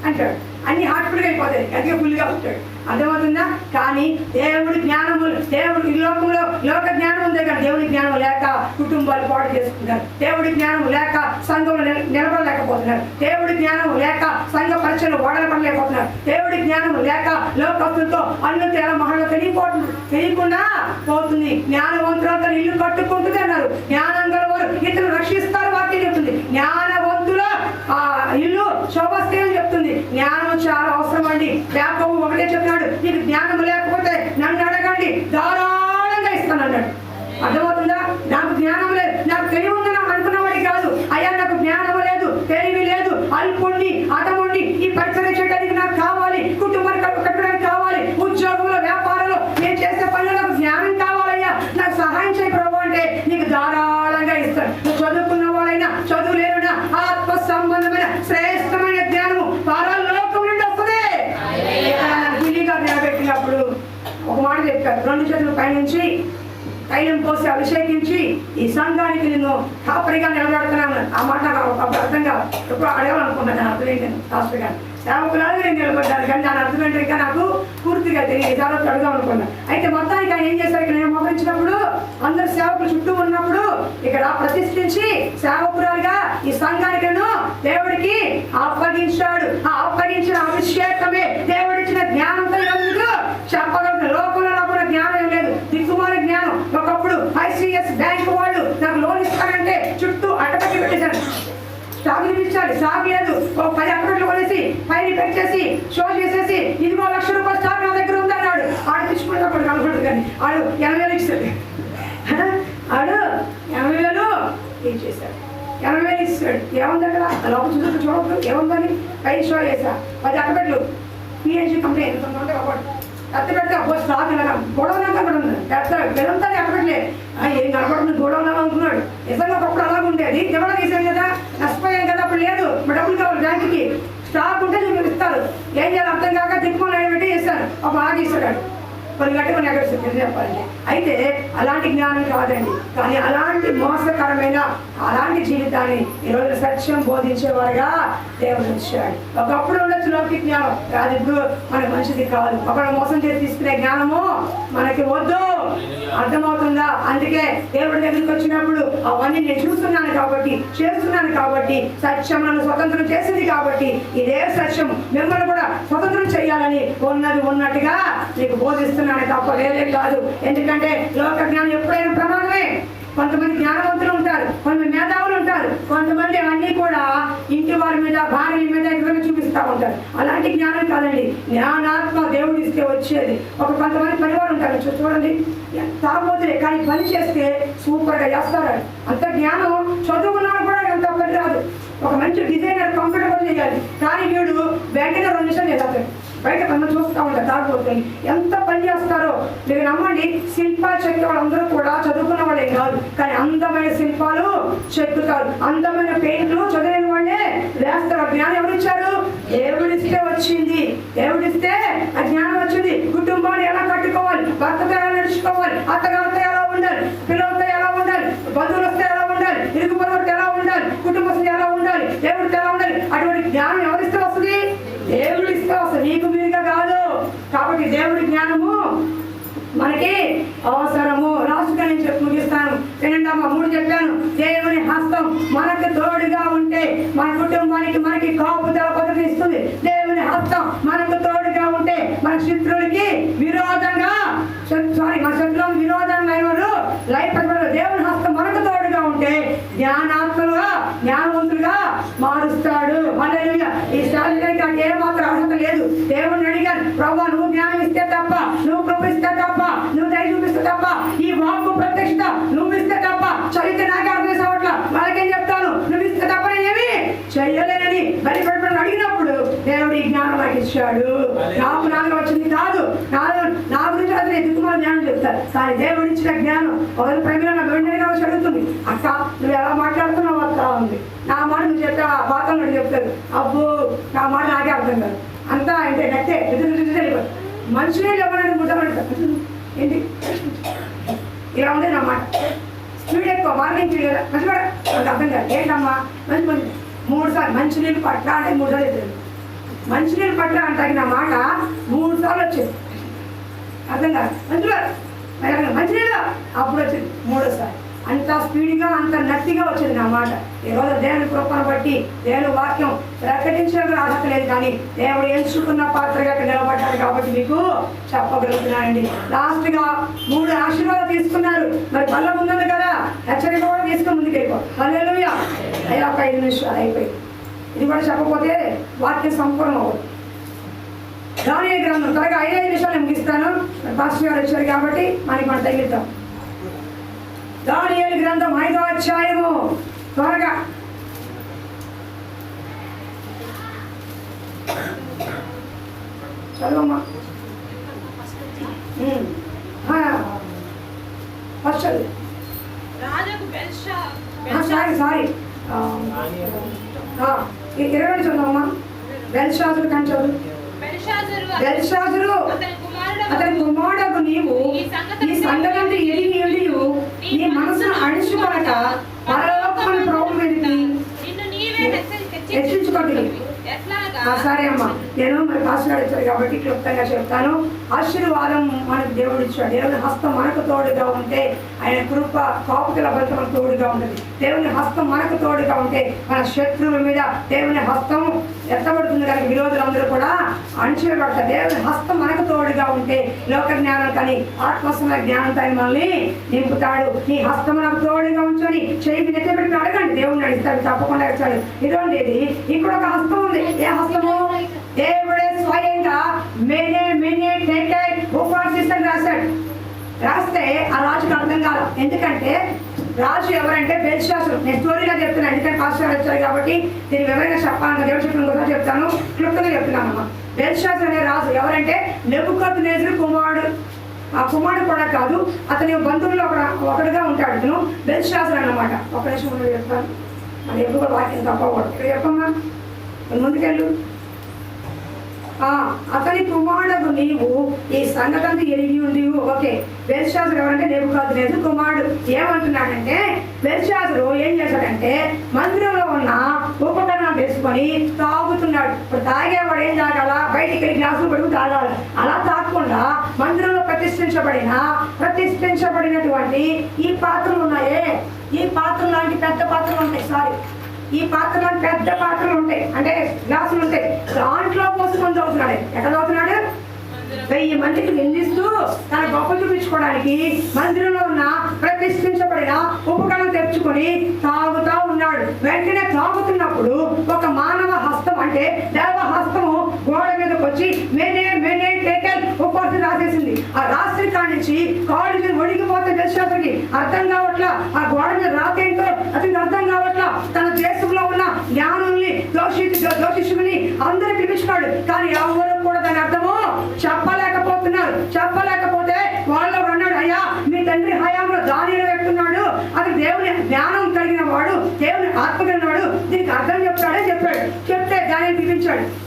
అంటాడు. అన్ని హార్ట్ఫుల్గా అయిపోతాయి, అందుకే ఫుల్గా ఉంటాడు. అర్థమవుతుందా? కానీ దేవుడి జ్ఞానము, దేవుడి లోకంలో లోక జ్ఞానం ఉంది కానీ దేవుడి జ్ఞానం లేక కుటుంబాలు పాడు చేసుకుంటారు. దేవుడి జ్ఞానం లేక సంఘంలో నిలబడలేకపోతున్నారు. దేవుడి జ్ఞానం లేక సంఘ పరీక్షలు ఓడలపడలేకపోతున్నారు. దేవుడి జ్ఞానం లేక లోకస్తులతో అన్ను తేల మహల్లో తెలియకుండా పోతుంది. జ్ఞానవంతులంతా ఇల్లు కట్టుకుంటుంది అన్నారు. జ్ఞానం గల వారు ఇతరులు రక్షిస్తారు వాక్యం చెప్తుంది. జ్ఞానవంతుల ఇల్లు శోభస్తేమని చెప్తుంది. జ్ఞానం చాలా అవసరం అండి. యాకోబు ఒకటే చెప్తున్నాడు, నీకు జ్ఞానం లేకపోతే నన్ను అడగండి ధారాళంగా ఇస్తాను అన్నాడు. అర్థమవుతుందా? నాకు జ్ఞానం లేదు, నాకు తెలివి ఉందని అనుకున్నవాడి కాదు. అయ్యా నాకు జ్ఞానం లేదు, తెలివి లేదు, అల్పుణ్ణి అతముండి ఈ పరిచయం చేయడానికి నాకు కావాలి, కుటుంబాన్ని కట్టడానికి కావాలి, ఉద్యోగంలో వ్యాపారంలో నేను చేసే పనులు నాకు జ్ఞానం కావాలయ్యా, నాకు సహాయం చేయ ప్రభు అంటే నీకు ధారాళంగా ఇస్తాడు. నువ్వు చదువుకున్న వాళ్ళైనా చదువు లేనున్నా ఆత్మ సంబంధమైన శ్రేష్టమైన జ్ఞానము పరలోకం నుండి వస్తుంది. ఢిల్లీగా నిలబెట్టినప్పుడు ఒక మాట చెప్పారు, 2 చేతులు పైనుంచి తైలం పోసి అభిషేకించి ఈ సంఘానికి నేను కాపరిగా నిలబెడుతున్నాను. ఆ మాట నాకు అర్థంగా ఎప్పుడు అడగాలనుకున్నాను. దాని అర్థం ఏంటని శాస్త్రి గారు సేవకులాగా నేను నిలబడ్డాను, కానీ దాని అర్థం ఏంటో ఇంకా నాకు పూర్తిగా తెలియదు. చాలా అడుగుదామనుకున్నాను. అయితే మొత్తానికి ఆయన ఏం చేశారు, ఇక్కడ నేను మోకరించినప్పుడు అందరు సేవకులు చుట్టూ ఉన్నప్పుడు ఇక్కడ ప్రతిష్ఠించి సేవకురాలుగా ఈ సంఘానికి దేవుడికి అప్పగించాడు. ఆ అప్పగించిన అభిషేకమే దేవుడిచ్చిన జ్ఞానంతో చెప్పగలను. లోకంలో నాకు కూడా జ్ఞానం ఏం లేదు, దిక్కుమాల జ్ఞానం. ఒకప్పుడు ఐసిఎస్ బ్యాంక్ వాళ్ళు నాకు లోన్ ఇస్తానంటే చుట్టూ అడ్డపట్టి పెట్టేశారు. సాగులు ఇచ్చారు, సాగు లేదు. 10 అకౌంట్లు కొనేసి పైన పెట్టేసి షో చేసేసి ఇదిగో ₹1,00,000 స్టాక్ నా దగ్గర ఉందన్నాడు. ఆడు తీసుకున్నప్పుడు కనపడదు, కానీ ఆడు 80,000 ఇస్తాడు. ఆడు 80,000 ఏం చేశాడు, 80,000 ఇస్తాడు. ఏముంది అక్కడ లోపల చూడవద్దు ఏముందని పైన షో చేశా. 10 అకౌంట్లు పిహెచ్డి కంపెనీ ఎంత అత్త పెడితే స్టాక్ ఇలాగా గొడవలా కనపడుతుంది. వెళ్తా అక్కడలే ఏం కనపడుతుంది గొడవలా అనుకున్నాడు. నిజంగా ఒకప్పుడు అలాగ ఉండేది. ఎవరో తీసాను కదా, నష్టపోయాను కదా, అప్పుడు లేదు. డబ్బులు కావాలి బ్యాంకుకి, స్టాక్ ఉంటే మీరు ఇస్తారు. ఏం చేయాలి అర్థం కాక దిక్కుమని పెట్టి చేస్తారు. ఒక ఆగిస్తాడు కొన్ని గట్టి కొన్ని ఎక్కడ చెప్పాలంటే. అయితే అలాంటి జ్ఞానం కాదండి, కానీ అలాంటి మోసకరమైన అలాంటి జీవితాన్ని ఈరోజు సత్యం బోధించేవారుగా దేవుడు వచ్చాడు. ఒకప్పుడు ఉండొచ్చు లౌకిక జ్ఞానం, కాదు ఇప్పుడు మనకు మంచిది కాదు. ఒకడు మోసం చేసి తీసుకునే జ్ఞానము మనకి వద్దు. అర్థమవుతుందా? అందుకే దేవుడి దగ్గరికి వచ్చినప్పుడు అవన్నీ నేను చూస్తున్నాను కాబట్టి, చేస్తున్నాను కాబట్టి, సత్యం నన్ను స్వతంత్రం చేసింది కాబట్టి ఇదే సత్యం మిమ్మల్ని కూడా స్వతంత్రం చేయాలని ఉన్నది ఉన్నట్టుగా నీకు బోధిస్తున్నాను తప్ప వేరే కాదు. ఎందుకంటే లోక జ్ఞానం ఎప్పుడైనా ప్రమాదమే. కొంతమంది జ్ఞానవంతులు ఉంటారు, కొంతమంది మేధావులు ఉంటారు, కొంతమంది అన్నీ కూడా ఇంటి వారి మీద భార్యల మీద ఇతరులు చూపిస్తూ ఉంటారు. అలాంటి జ్ఞానం కాదండి, జ్ఞానాత్మ దేవుడు ఇస్తే వచ్చేది. కొంతమంది పనివారు ఉంటారు చూడండి, తాగబోతులే కానీ పని చేస్తే సూపర్గా చేస్తారు. అంత జ్ఞానం చదువుకున్నాడు కూడా ఎంత పని రాదు. ఒక మంచి డిజైనర్ కంప్యూటర్ పని చేయాలి, కానీ వీడు వెంటనే 2 నిమిషాలు చేస్తాడు. బయట పనులు చూస్తూ ఉంటారు తాగబోతుంది. ఎంత పని చేస్తారో మీరు నమ్మండి. శిల్పాలు చెక్కే వాళ్ళందరూ కూడా చదువుకున్న వాళ్ళే కాదు, కానీ అందమైన శిల్పాలు చెక్కుతారు. అందమైన పెయింట్లు చదివిన వాళ్ళే వేస్తారు. జ్ఞానం ఎవరిచ్చారు? దేవుడిస్తే వచ్చింది. దేవుడిస్తే ఆ జ్ఞానం వచ్చింది. కుటుంబాన్ని ఎలా కట్టుకోవాలి, భర్తతో ఎలా నడుచుకోవాలి, అత్తగారితో ఎలా ఉండాలి, పిల్లలతో ఎలా ఉండాలి, బంధువులతో ఎలా ఉండాలి, ఇరుగు పొరుగుతో ఎలా ఉండాలి, కుటుంబస్తులు ఎలా ఉండాలి, దేవుడితో ఎలా ఉండాలి, అటువంటి జ్ఞానం ఎవరిస్తే వస్తుంది? దేవుడిస్తే వస్తుంది, నీకు మీరుగా కాదు. కాబట్టి దేవుడి జ్ఞానము మనకి అవసరము. రాసుగా నేను ముగిస్తాను. వినండి అమ్మ, 3 చెప్పాను. దేవుని హస్తం మనకు తోడుగా ఉంటే మన కుటుంబానికి మనకి కాపుదల పద్ధతి ఇస్తుంది. దేవుని హస్తం మనకు తోడుగా ఉంటే మన శత్రువులకి విరోధంగా మన శత్రువులకు విరోధంగా దేవుని హస్తం మనకు తోడుగా ఉంటే జ్ఞానాత్మలుగా జ్ఞానవంతులుగా మారుస్తాడు. హల్లెలూయా. ఈ శారీరక నాకు ఏమాత్రం అర్హత లేదు. దేవుడిని అడిగాను, ప్రభువా నువ్వు జ్ఞానం ఇస్తే తప్ప, నువ్వు కృప ఇస్తే తప్ప, నువ్వు దయ చూపిస్తే తప్ప, ఈ వాక్కు ప్రత్యక్షత నువ్వు ఇస్తే తప్ప చదివితే నాకే అర్థం కావట్లా. వాళ్ళకేం ఇచ్చాడు. నాకు నాలుగు వచ్చింది కాదు, నా గురించి అతను దిక్కుమాల జ్ఞానం చెప్తారు. కానీ దేవుడు ఇచ్చిన జ్ఞానం ఒకరి ప్రేమ నాకు వెంటనే వచ్చి అడుగుతుంది, అక్క నువ్వు ఎలా మాట్లాడుతున్నావు అక్క ఉంది. నా మాట నువ్వు చెప్తా బాగా చెప్తారు, అబ్బో నా మాట నాకే అర్థం కాదు అంతా అంటే నట్టే వెళ్ళిపోతుంది. మనుషులే ఎవరైనా ముద్దమంటారు ఏంటి ఇలా ఉంది నా మాట. స్పీడ్ ఎక్కువ మార్నింగ్ స్పీడ్ కదా మంచి కూడా నాకు అర్థం కాదు. ఏంటమ్మా మంచి మంచి 3 సార్లు మంచినీళ్ళు పట్ల అంటే 3 సార్లు అవుతుంది. మంచినీళ్ళు పట్ల అంటే నా మాట 3 సార్లు వచ్చింది. అర్థం కాదు మంచిగా మంచినీళ్ళు అప్పుడు వచ్చింది 3వ సారి. అంత స్పీడ్గా అంత నట్టిగా వచ్చింది నా మాట. ఈరోజు దేవుని కృపను బట్టి దేవుని వాక్యం ప్రకటించడానికి అర్హత లేదు, కానీ దేవుడు ఎంచుకున్న పాత్రగా నిలబడ్డాడు కాబట్టి మీకు చెప్పగలుగుతున్నానండి. లాస్ట్గా 3 ఆశీర్వాదాలు తీసుకున్నారు. మరి బల్ల ఉన్నది కదా, హెచ్చరిక కూడా తీసుకుని ముందుకు వెళ్ళిపో. హల్లెలూయా. అయ్యా ఒక 5 నిమిషాలు అయిపోయింది. ఇది కూడా చెప్పకపోతే వాక్యం సంపూర్ణం అవ్వదు. దానియేలు గ్రంథం త్వరగా 5 నిమిషాలు ముగిస్తాను. పాస్టర్ గారు వచ్చారు కాబట్టి మనకి మనం తగ్గిద్దాం. దానియేలు గ్రంథం 5వ అధ్యాయము త్వరగా. చదవమ్మా. ఫస్ట్ చదువు. సారీ 22 చదువమ్మా. బెల్షాజరు కానీ చదువు. బెల్షాజరు అతని కుమారుడు నీవు ఈ సంగతి ఎరిగి నీ మనసును అణిచుకొనక పరలోకమున ప్రభువు మీదకి హెచ్చించుకోండి. సరే అమ్మా, నేను మరి పాస్టర్ ఇచ్చారు కాబట్టి క్లుప్తంగా చెప్తాను. ఆశీర్వాదం మనకు దేవుడు ఇచ్చాడు. దేవుని హస్తం మనకు తోడుగా ఉంటే ఆయన కృప కాపుదల బలత మనకు తోడుగా ఉంటుంది. దేవుని హస్తం మనకు తోడుగా ఉంటే మన శత్రువుల మీద దేవుని హస్తం ఎత్తబడుతుంది. కనుక విరోధులందరూ కూడా అణచివేయబడతారు. దేవుని హస్తం మనకు తోడుగా ఉంటే లోక జ్ఞానం కానీ ఆత్మస్వర జ్ఞానంతో మనల్ని నింపుతాడు. నీ హస్తం నాకు తోడుగా ఉంచుని చేయి నెత్తబెట్టి అడగండి, దేవుడిని నడుస్తాడు, తప్పకుండా ఇచ్చాడు. ఇదండి ఇది. ఇక్కడ ఒక హస్తం ఉంది. ఏ హస్తము? దేవుడే స్వయంగా రాశాడు. రాస్తే ఆ రాజుకు అర్థం కాదు. ఎందుకంటే రాజు ఎవరంటే బెల్షాజరు. నేను స్టోరీగా చెప్తున్నాను, ఎందుకంటే పాస్టర్ వచ్చారు కాబట్టి దీన్ని వివరంగా చెప్పాలని దేవుడు చెప్పిన కూడా చెప్తాను, క్లుప్తంగా చెప్తున్నానమ్మా. బెల్షాజరు అనే రాజు ఎవరంటే నెబుకద్నెజరు కుమారుడు. ఆ కుమారుడు కూడా కాదు, అతని బంధువుల్లో ఒకడుగా ఉంటాడు. అతను బెల్షాజరు అన్నమాట. ఒక నిమిషం చెప్తాను, అది ఎప్పుడు కూడా వాక్యం తప్పకూడదు. ఇక్కడ చెప్పమ్మా, ముందుకెళ్ళు. అతని కుమారుడు నీవు ఈ సంగతి ఎరిగి ఉంది. ఓకే, బెల్షాజరు ఎవరంటే నెబుకద్నెజరు కుమారుడు. ఏమంటున్నాడంటే బెల్షాజరు ఏం చేశాడంటే మందిరంలో ఉన్న ఉపకరణాలు వేసుకొని తాగుతున్నాడు. ఇప్పుడు తాగేవాడు ఏం తాగాల? బయటికి వెళ్ళి గ్లాసులు పడుకు తాగాలి. అలా తాగకుండా మందిరంలో ప్రతిష్ఠించబడినటువంటి ఈ పాత్రలు ఉన్నాయే, ఈ పాత్రలు లాంటి పెద్ద పాత్రలు ఉంటాయి. ఈ పాత్రలో పెద్ద పాత్రలు ఉంటాయి, అంటే గ్లాసులు ఉంటాయి. దాంట్లో పోసుకొని చదువుతున్నాడు. ఎక్కడ చదువుతున్నాడు? 1000 మందికి నిందిస్తూ తన గొప్ప చూపించుకోవడానికి మందిరంలో ఉన్న ప్రతిష్ఠించబడిన ఉపకరణం తెచ్చుకొని తాగుతా ఉన్నాడు. వెంటనే తాగుతున్నప్పుడు ఒక మానవ హస్తం, అంటే దేవ హస్తము గోడ మీదకి వచ్చి మేనే టేకల్ ఉపవాసం రాసేసింది. ఆ రాత్రి కాడి నుంచి కాళ్ళు మీద ఒడిగిపోతే బెల్షాజరుకి అర్థం కావట్లా. ఆ గోడ మీద రాకేంటో అతనికి అర్థం కావట్లా. తన దేశంలో ఉన్న జ్ఞానుల్ని దోషిషుని అందరూ పిలుచున్నాడు, కానీ ఎవరు కూడా దాని అర్థము చెప్పలేకపోతే వాళ్ళు అన్నాడు, అయ్యా మీ తండ్రి హయాంలో దానిలో పెట్టున్నాడు, అది దేవుని జ్ఞానం కలిగిన వాడు, దేవుని ఆత్మ కలిగిన వాడు, దీనికి అర్థం చెప్పాడు. చెప్తే దానిని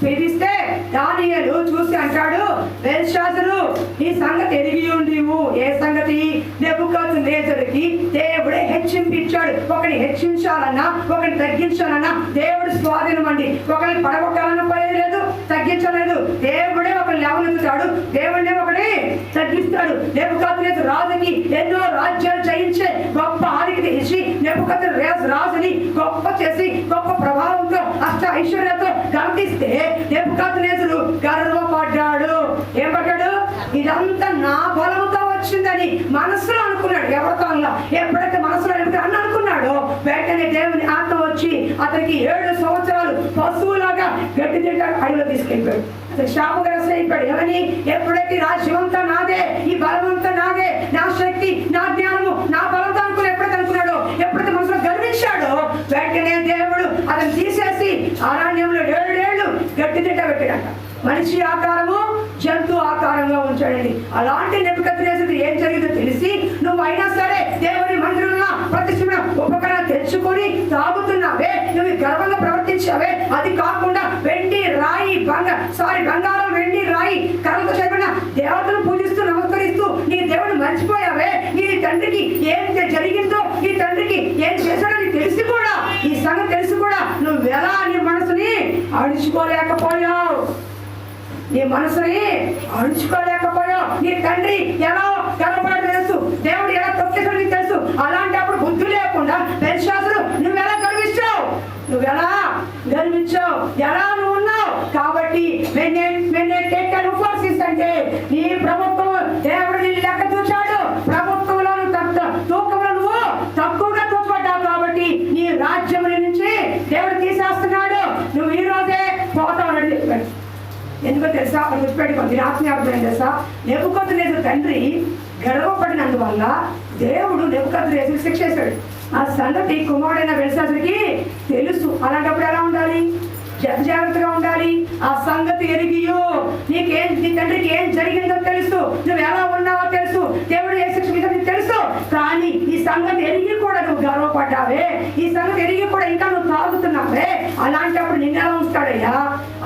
పిలిపిస్తే దానియేలు చూసి అంటాడు, బెల్షాజరు ఈ సంగతి ఎరిగి ఉండివు. ఏ సంగతి? నెబుకద్నెజరుకి దేవుడే హెచ్చింపించాడు. ఒకరిని హెచ్చించాలన్నా ఒకరిని తగ్గించాలన్నా దేవుడు స్వాధీనం అండి. ఒకరిని పడగొట్టాలన్నా పడలేదు, తగ్గించలేదు. దేవుడే ఒకరిని లేవనెత్తుతాడు, దేవుడే ఒకరిని తగ్గిస్తాడు. నెబుకద్నెజరు రాజుకి ఎన్నో రాజ్యాలు జయించే గొప్ప ఆధిక్యత ఇచ్చి నెబుకద్నెజరు రాజుని గొప్ప చేసి గొప్ప ప్రభావంతో అష్ట ఐశ్వర్యంతో గమనిస్తే నెబుకద్నెజరు గర్వపడ్డాడు. ఏం పడ్డాడు? ఇదంతా నా బలంతో వచ్చిందని మనసులో అనుకున్నాడు. ఎవరితో అలా ఎప్పుడైతే మనసులో అనుకున్నాడో వెంటనే దేవుని ఆత్మ వచ్చి అతనికి 7 సంవత్సరాలు పశువులాగా గడ్డి తింటాడు, అడవిలో తీసుకెళ్ళిపోయాడు. అతను శాపగ్రస్త అయిపోయాడు. ఏమని? ఎప్పుడైతే రాజ్యమంతా నాదే, ఈ బలమంతా నాదే, నా శక్తి, నా జ్ఞానము, నా బలంతో ఎప్పుడైతే ఎప్పుడైతే మనసులో గర్వించాడో వెంటనే దేవుడు అతను తీసేసి అరణ్యంలో 7 ఏళ్ళు గట్టి తింట పెట్టాడంట. మనిషి ఆకారము జంతు ఆకారంగా ఉంచాడండి. అలాంటి నెబుకద్నెజరు ఏం జరిగిందో తెలిసి నువ్వు అయినా సరే దేవుని మందిరంలో ప్రతిష్ఠించిన ఉపకరణం తెచ్చుకొని తాగుతున్నావే, నువ్వు గర్వంగా ప్రవర్తించావే. అది కాకుండా వెండి రాయి బంగారం వెండి రాయి కర్రలతో చేయబడిన దేవతను పూజిస్తూ నమస్కరిస్తూ నీ దేవుడు మర్చిపోయావే. నీ తండ్రికి ఏం జరిగిందో, నీ తండ్రికి ఏం చేశాడో నీకు తెలిసి కూడా, ఈ సంగతి తెలిసి కూడా నువ్వు ఎలా నీ మనసుని అడుచుకోలేకపోయావు. నీ మనసుని అడుచుకోలేకపోయావు. నీ తండ్రి ఎలా గర్వపడో తెలుసు, దేవుడు ఎలా తొక్కేసాడో నీకు తెలుసు. అలాంటప్పుడు బుద్ధి లేకుండా బెల్షాజరు నువ్వు ఎలా గర్వించావు, ఎలా నువ్వు ఉన్నావు. కాబట్టి అంటే నీ ప్రభుత్వం దేవుడు నీ లెక్క చూచాడు. ప్రభుత్వంలో తూకంలో నువ్వు తక్కువగా తూచబడ్డావు. కాబట్టి నీ రాజ్యం నుంచి దేవుడు తీసేస్తున్నాడు. నువ్వు ఈ రోజే పోతావు. ఎందుకో తెలుసా, అది గుర్తుపెట్టుకోండి. దీని ఆత్మీయార్థం ఏం తెలుసా, నెబుకద్నెజరు తండ్రి గర్వపడినందువల్ల దేవుడు నెబుకద్నెజరుకి శిక్ష చేశాడు. ఆ సంగతి కుమారుడైన బెల్షాజరుకి తెలుసు. అలాంటప్పుడు ఎలా ఉండాలి? జాగ్రత్తగా ఉండాలి. ఆ సంగతి ఎరిగియో నీ తండ్రికి ఏం జరిగిందో తెలుసు, నువ్వు ఎలా ఉన్నావో తెలుసు, దేవుడు ఏ శిక్ష నీకు తెలుసు. కానీ ఈ సంగతి ఎరిగి కూడా నువ్వు గర్వపడ్డావే, ఈ సంగతి ఎరిగి కూడా ఇంకా నువ్వు తాగుతున్నావే. అలాంటప్పుడు నిన్న ఎలా ఉంచుతాడయ్యా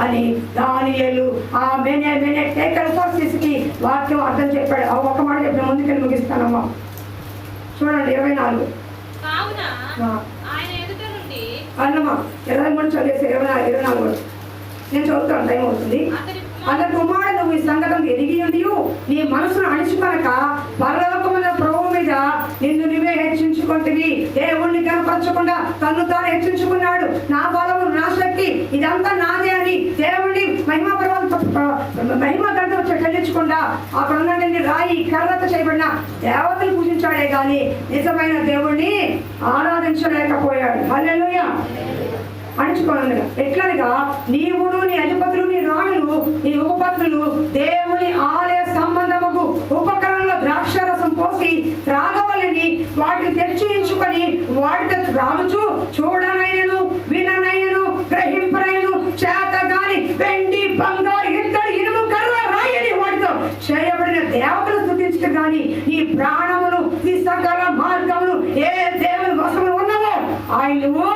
అని దానియేలు ఆ మెనే టేకల్ ఫోర్సెస్కి వాక్యం అర్థం చెప్పాడు. ఆ ఒక్క మాట చెప్పిన ముందుకెళ్ళి ముగిస్తానమ్మా. చూడండి 24 అన్నమా 23 చదివేసి 24 నేను చదువుతాను, టైం అవుతుంది. అతని కుమారుడు నువ్వు ఈ సంగతం ఎరిగి నీ మనసును అణిచుకొనక పరలోకమున ప్రభువు మీద నిన్ను నువ్వే హెచ్చించుకుంటువి. దేవుణ్ణి కనపరచకుండా తను తాను హెచ్చించుకున్నాడు. నా బలము నా శక్తి ఇదంతా నాదే అని దేవుణ్ణి మహిమ గంట చెల్లించకుండా అక్కడ ఉన్నటువంటి రాయి కర్రతో చేయబడిన దేవతలు పూజించాడే కానీ నిజమైన దేవుణ్ణి ఆరాధించలేకపోయాడు. హల్లెలూయా. అణుచుకోనగా ఎట్లనగా నీవును నీ అధిపతులు నీ రాణులు నీ ఉపపత్నులు దేవుని ఆలయ సంబంధముకు ఉపకరణంలో ద్రాక్షరసం పోసి త్రాగవలని వాటిని తెచ్చించుకొని వాటితో త్రాగుచు చూడనైనను విననైనను గ్రహింపనైనను చేతగాని వెండి బంగారు ఇత్తడి ఇనుము కర్ర రాయని వాటితో చేయబడిన దేవతలు స్తుతించడం కానీ నీ ప్రాణములు నీ సకల మార్గములు ఏ దేవుని వశములు ఉన్నావో ఆయనను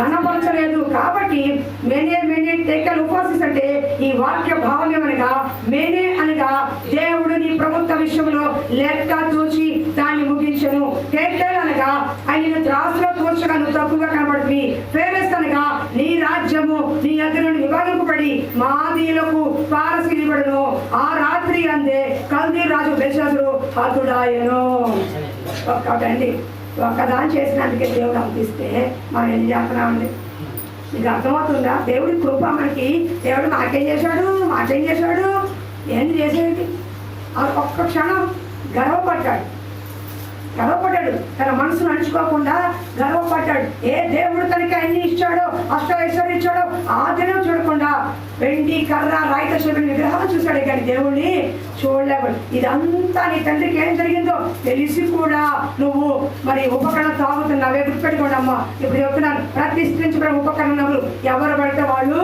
ఘనపరచలేదు. కాబట్టి మెనే టేకల్ ఉపవాసిస్ అంటే ఈ వాక్య భావం ఏమనగా మెనే అనగా దేవుడు నీ ప్రభుత్వ విషయంలో లెక్క తూచి దాన్ని ముగించను. టేకల్ అనగా ఆయన త్రాసులో తూచగా నువ్వు తప్పుగా కనబడుతుంది. ఫేరెస్ అనగా నీ రాజ్యము నీ ఎదురు విభాగింపబడి మాదీయులకు పారసిలిబడును. ఆ రాత్రి అందే కల్దీ రాజు బెల్షాజరు హతుడాయను. ఒక్కటండి, ఒక్కదాని చేసినందుకే దేవుడు అందిస్తే మనం ఏం చేస్తున్నామండి? మీకు అర్థమవుతుందా? దేవుడి కృప మనకి. దేవుడు మాకేం చేశాడు ఏంటి చేసేది? ఒక్క క్షణం గర్వపడ్డాడు. తన మనసును అణుచుకోకుండా గర్వపడ్డాడు. ఏ దేవుడు తనకి అన్ని ఇచ్చాడో, అష్టైశ్వర్యం ఇచ్చాడో ఆ దినం చూడకుండా వెండి కర్ర రాయిత శివుని విగ్రహాలు చూశాడు కానీ దేవుణ్ణి చూడలేవు. ఇదంతా నీ తండ్రికి ఏం జరిగిందో తెలిసి కూడా నువ్వు మరి ఉపకరణం తాగుతున్నావే. గుర్తుపెట్టుకోండి అమ్మా, ఇప్పుడు చెప్తున్నాను, ప్రతిష్ఠించబడిన ఉపకరణములు ఎవరు పడితే వాళ్ళు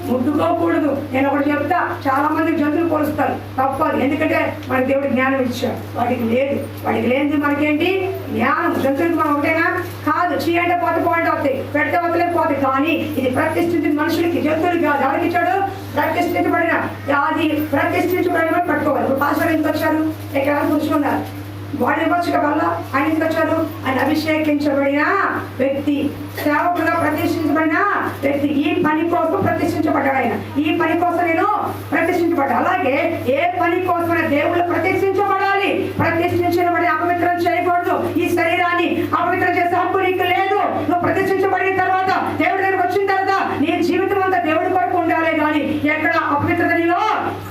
ముట్టుకోకూడదు. నేను ఒకటి చెప్తా, చాలా మంది జంతువులు పోలుస్తారు, తప్పదు. ఎందుకంటే మన దేవుడు జ్ఞానం ఇచ్చాడు, వాడికి లేదు. వాడికి లేనిది మనకేంటి? జ్ఞానం. జంతువులకు మనం ఒకటేనా? కాదు. చీయంటే పోతే పాయింట్ అవుతాయి, పెడితే వదిలేకపోతాయి. కానీ ఇది ప్రతిష్ఠించిన మనుషులకి, జంతువులకి కాదు. ఎవరికి ఇచ్చాడు? ప్రతిష్ఠించబడిన. అది ప్రతిష్ఠించబడిన పట్టుకోవాలి. ఇప్పుడు పాస్టర్ ఎందుకు వచ్చారు? ఎక్కడ కూర్చున్నారు? వాడు ఇవ్వచ్చు వల్ల ఆయన ఎందుకు వచ్చారు? ఆయన అభిషేకించబడిన వ్యక్తి, సేవకులుగా ప్రతిష్ఠించబడిన వ్యక్తి. ఈ పని కోసం ప్రతిష్ఠించబడ్డాడు ఆయన. ఈ పని కోసం నేను ప్రతిష్ఠించబడ్డా. అలాగే ఏ పని కోసం దేవుళ్ళు ప్రతిష్ఠించబడాలి. ప్రతిష్ఠించబడి అపవిత్రం చేయకూడదు. ఈ శరీరాన్ని అపవిత్రం చేసే హక్కు నీకు లేదు. నువ్వు ప్రతిష్ఠించబడిన తర్వాత దేవుడి దగ్గరకు వచ్చిన తర్వాత నీ జీవితం అంతా దేవుడి కొరకు ఉండాలి. కానీ ఎక్కడ అపవిత్రత నీలో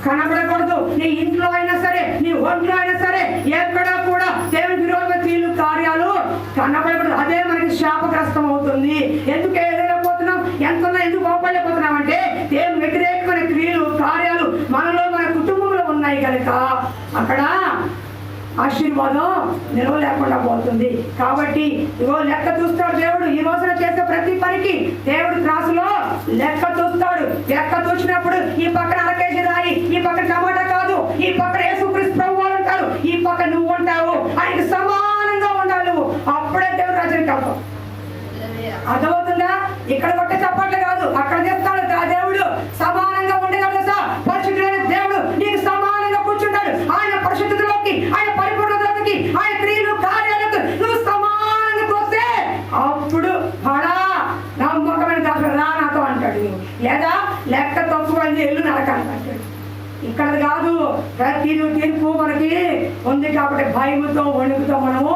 కనబడకూడదు. నీ ఇంట్లో అయినా సరే, నీ ఒంట్లో అయినా సరే, ఎక్కడ కూడా దేవుని విరోధ క్రియలు కార్యాలు కనబడకూడదు. అదే మనకి శాపగ్రస్తం అవుతుంది. ఎందుకు ఎదగలేకపోతున్నాం? ఎంతున్నా ఎందుకు బాగుపడలేకపోతున్నాం అంటే దేవుని వ్యతిరేకమైన క్రియలు కార్యాలు మనలో మన కుటుంబంలో ఉన్నాయి కనుక అక్కడ ఆశీర్వాదం నిలవ లేకుండా పోతుంది. కాబట్టి ఇగో లెక్క చూస్తాడు దేవుడు. ఈ రోజున చేసే ప్రతి పనికి దేవుడు త్రాసులో లెక్క చూస్తాడు. ఎక్క చూసినప్పుడు ఈ పక్కన అర కేజీ రాయి, ఈ పక్కన టమాటా కాదు, ఈ పక్కన యేసుక్రీస్తు ప్రభువారు ఉంటారు, ఈ పక్క నువ్వు ఉంటావు. ఆయనకి సమానంగా ఉండాలి నువ్వు. అప్పుడే దేవుడు రాజ్యానికి వెళ్తావు. అర్థమవుతుందా? ఇక్కడ కొట్టే చప్పట్లు కాదు, అక్కడ చెప్తాడు ఆ దేవుడు సమానంగా ఉండగలదా. పరిశుద్ధుడైన దేవుడు నీకు సమానంగా కూర్చుంటాడు. ఆయన పరిశుద్ధతలోకి, ఆయన పరిపూర్ణతలోకి, ఆయన క్రియలు కార్యాలకు నువ్వు సమానంగా వస్తే అప్పుడు పడా నమ్మకమైన దాసుడు రా నాతో అంటాడు. లేదా లెక్క తక్కువ ఎల్లు నరకంటాడు. ఇక్కడ కాదు, తీర్పు మనకి ఉంది కాబట్టి భయముతో వణుకుతో మనము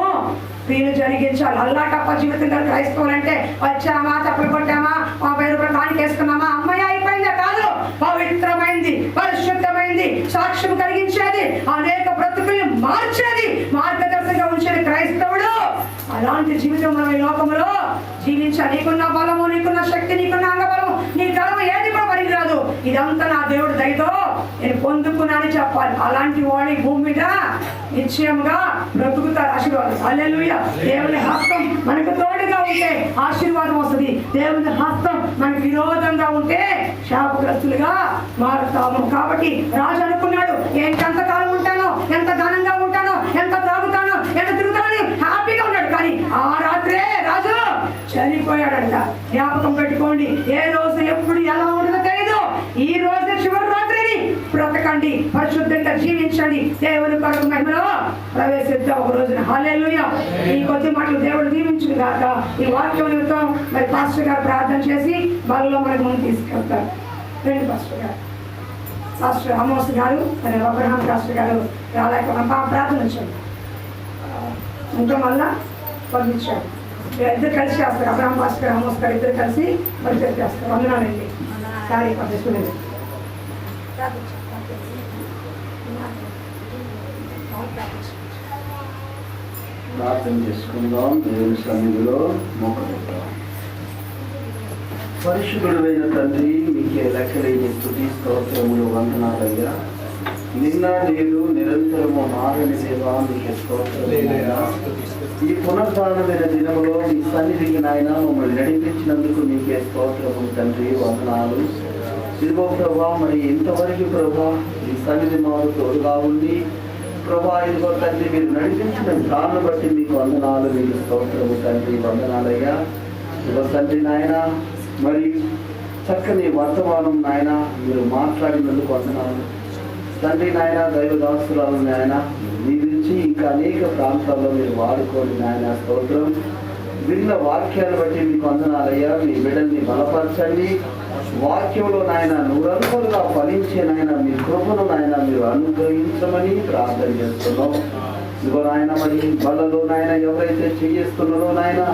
క్రియలు జరిగించాలి. అల్లాటప్ప జీవితంగా క్రైస్తవులంటే వచ్చామా, తప్పులు కొట్టామా, 50 రూపాయలు దానికి వేసుకున్నామా, అమ్మాయి అయిపోయిందా? కాదు, పవిత్రమైంది, పరిశుద్ధమైంది, సాక్ష్యం కలిగించేది, అనేక బ్రతుకుల్ని మార్చేది, మార్గదర్శకంగా ఉంచేది క్రైస్తవుడు. అలాంటి జీవితం మనం ఈ లోకంలో జీవించాలి. నీకున్న బలము, నీకున్న శక్తి, నీకున్న అంగబలము, నీ గర్వం ఏది కూడా పనికి రాదు. ఇదంతా నా దేవుడు దయతో నేను పొందుకున్నానని చెప్పాలి. అలాంటి వాడి భూమి మీద నిశ్చయంగా బ్రతుకుతారు. ఆశీర్వాదం. హల్లెలూయా. దేవుని హస్తం మనకు తోడుగా ఉంటే ఆశీర్వాదం వస్తుంది. దేవుని హస్తం మనకు విరోధంగా ఉంటే శాపగ్రస్తులుగా మారుతాము. కాబట్టి రాజు అనుకున్నాడు, ఎంతకాలం ఉంటానో, ఎంత ఘనంగా ఉంటానో, ఎంత తాగుతానో, ఎంత తిరుగుతానని హ్యాపీగా ఉన్నాడు. కానీ ఆ రాత్రే రాజు చనిపోయాడంట. జ్ఞాపకం పెట్టుకోండి, ఏ రోజు ఎప్పుడు ఎలా ఉండదో తెలియదు. ఈ రోజు చివరి రాత్రిని బ్రతకండి, పరిశుద్ధంగా జీవించండి, దేవుని కొరకు మహిమలో ప్రవేశిద్దాం ఒక రోజున. హల్లెలూయా. ఈ కొద్ది మాటలు దేవుడు దీవించును గాక. ఈ వాక్యం నిమిత్తం మరి పాస్టర్ గారు ప్రార్థన చేసి వాళ్ళలో మనకు ముందు తీసుకెళ్తారు. రండి పాస్టర్ గారు. పాస్టర్ ఆమోస్ గారు, మరి అబ్రహాం పాస్టర్ గారు రాలేక ప్రార్థన వచ్చాడు. ఇంకా మళ్ళా పంపించాడు. ఇద్దరు కలిసి చేస్తారు. అబ్రహాం పాస్టర్ గారు, ఆమోస్ గారు ఇద్దరు కలిసి పరిచయం చేస్తారు. వందనాలండి. సారీ పంపిస్తుంది. ప్రార్థన చేసుకుందాం. దేవుని సన్నిధిలో మొక్కుకుందాం. పరిశుద్ధుడైన తండ్రి, మీకే లెక్కలేని స్తుతి స్తోత్రములు, వందనాలయ్యా. నిన్న నేడు నిరంతరము మారని దేవా, మీకే స్తోత్రములయ్యా. ఈ పునర్ధానమైన దినములో మీ సన్నిధికి నాయన మమ్మల్ని నడిపించినందుకు మీకే స్తోత్రములు తండ్రి, వందనాలు. ఇదిగో ప్రభా, మరి ఇంతవరకు ప్రభా ఈ సన్నిధి మాకు తోడుగా ఉండి ప్రభా, ఇదిగో తండ్రి మీరు నడిపించిన దాన్ని బట్టి మీకు వందనాలు, మీకు స్తోత్రము తండ్రి, వందనాలయ్యా. ఇదిగో తండ్రి నాయన, మరి చక్కని వర్తమానం నాయన మీరు మాట్లాడినందుకు వందనాలు తండ్రి నాయన. దైవదాసురాలు నాయన మీ నుంచి ఇంకా అనేక ప్రాంతాల్లో మీరు వాడుకోండి నాయన, స్తోత్రం. విన్న వాక్యాన్ని బట్టి మీకు వందనాలయ్యా. మీ బిడ్డల్ని బలపరచండి. వాక్యంలో నాయన నూరంతలుగా ఫలించే నాయన మీ కృపను నాయన మీరు అనుగ్రహించమని ప్రార్థన చేస్తున్నాం. ఇదిగో నాయన, మరి బలలో నాయన ఎవరైతే చేస్తున్నారో నాయన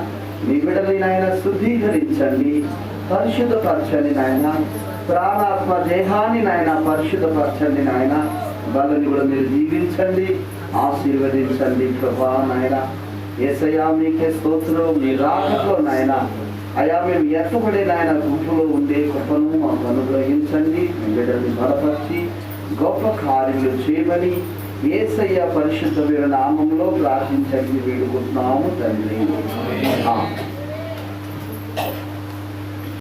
మీ బిడ్డని నాయన శుద్ధీకరించండి, పరిశుద్ధపరచండి నాయన. ప్రాణాత్మ దేహాన్ని నాయన పరిశుద్ధపరచండి నాయన. బలని కూడా మీరు దీవించండి, ఆశీర్వదించండి ప్రభా నాయన. యేసయ్యా మీకే స్తోత్రం. మీ రాకట్లో నాయన అయా మేము ఎత్తబడే నాయన గుంపులో ఉండే కృపను మాకు అనుగ్రహించండి. మీ బిడ్డల్ని బలపరిచి గొప్ప కార్యములు చేయమని యేసయ్య పరిశుద్ధమైన నామములో ప్రార్థించండి వేడుకుంటున్నాము తండ్రి.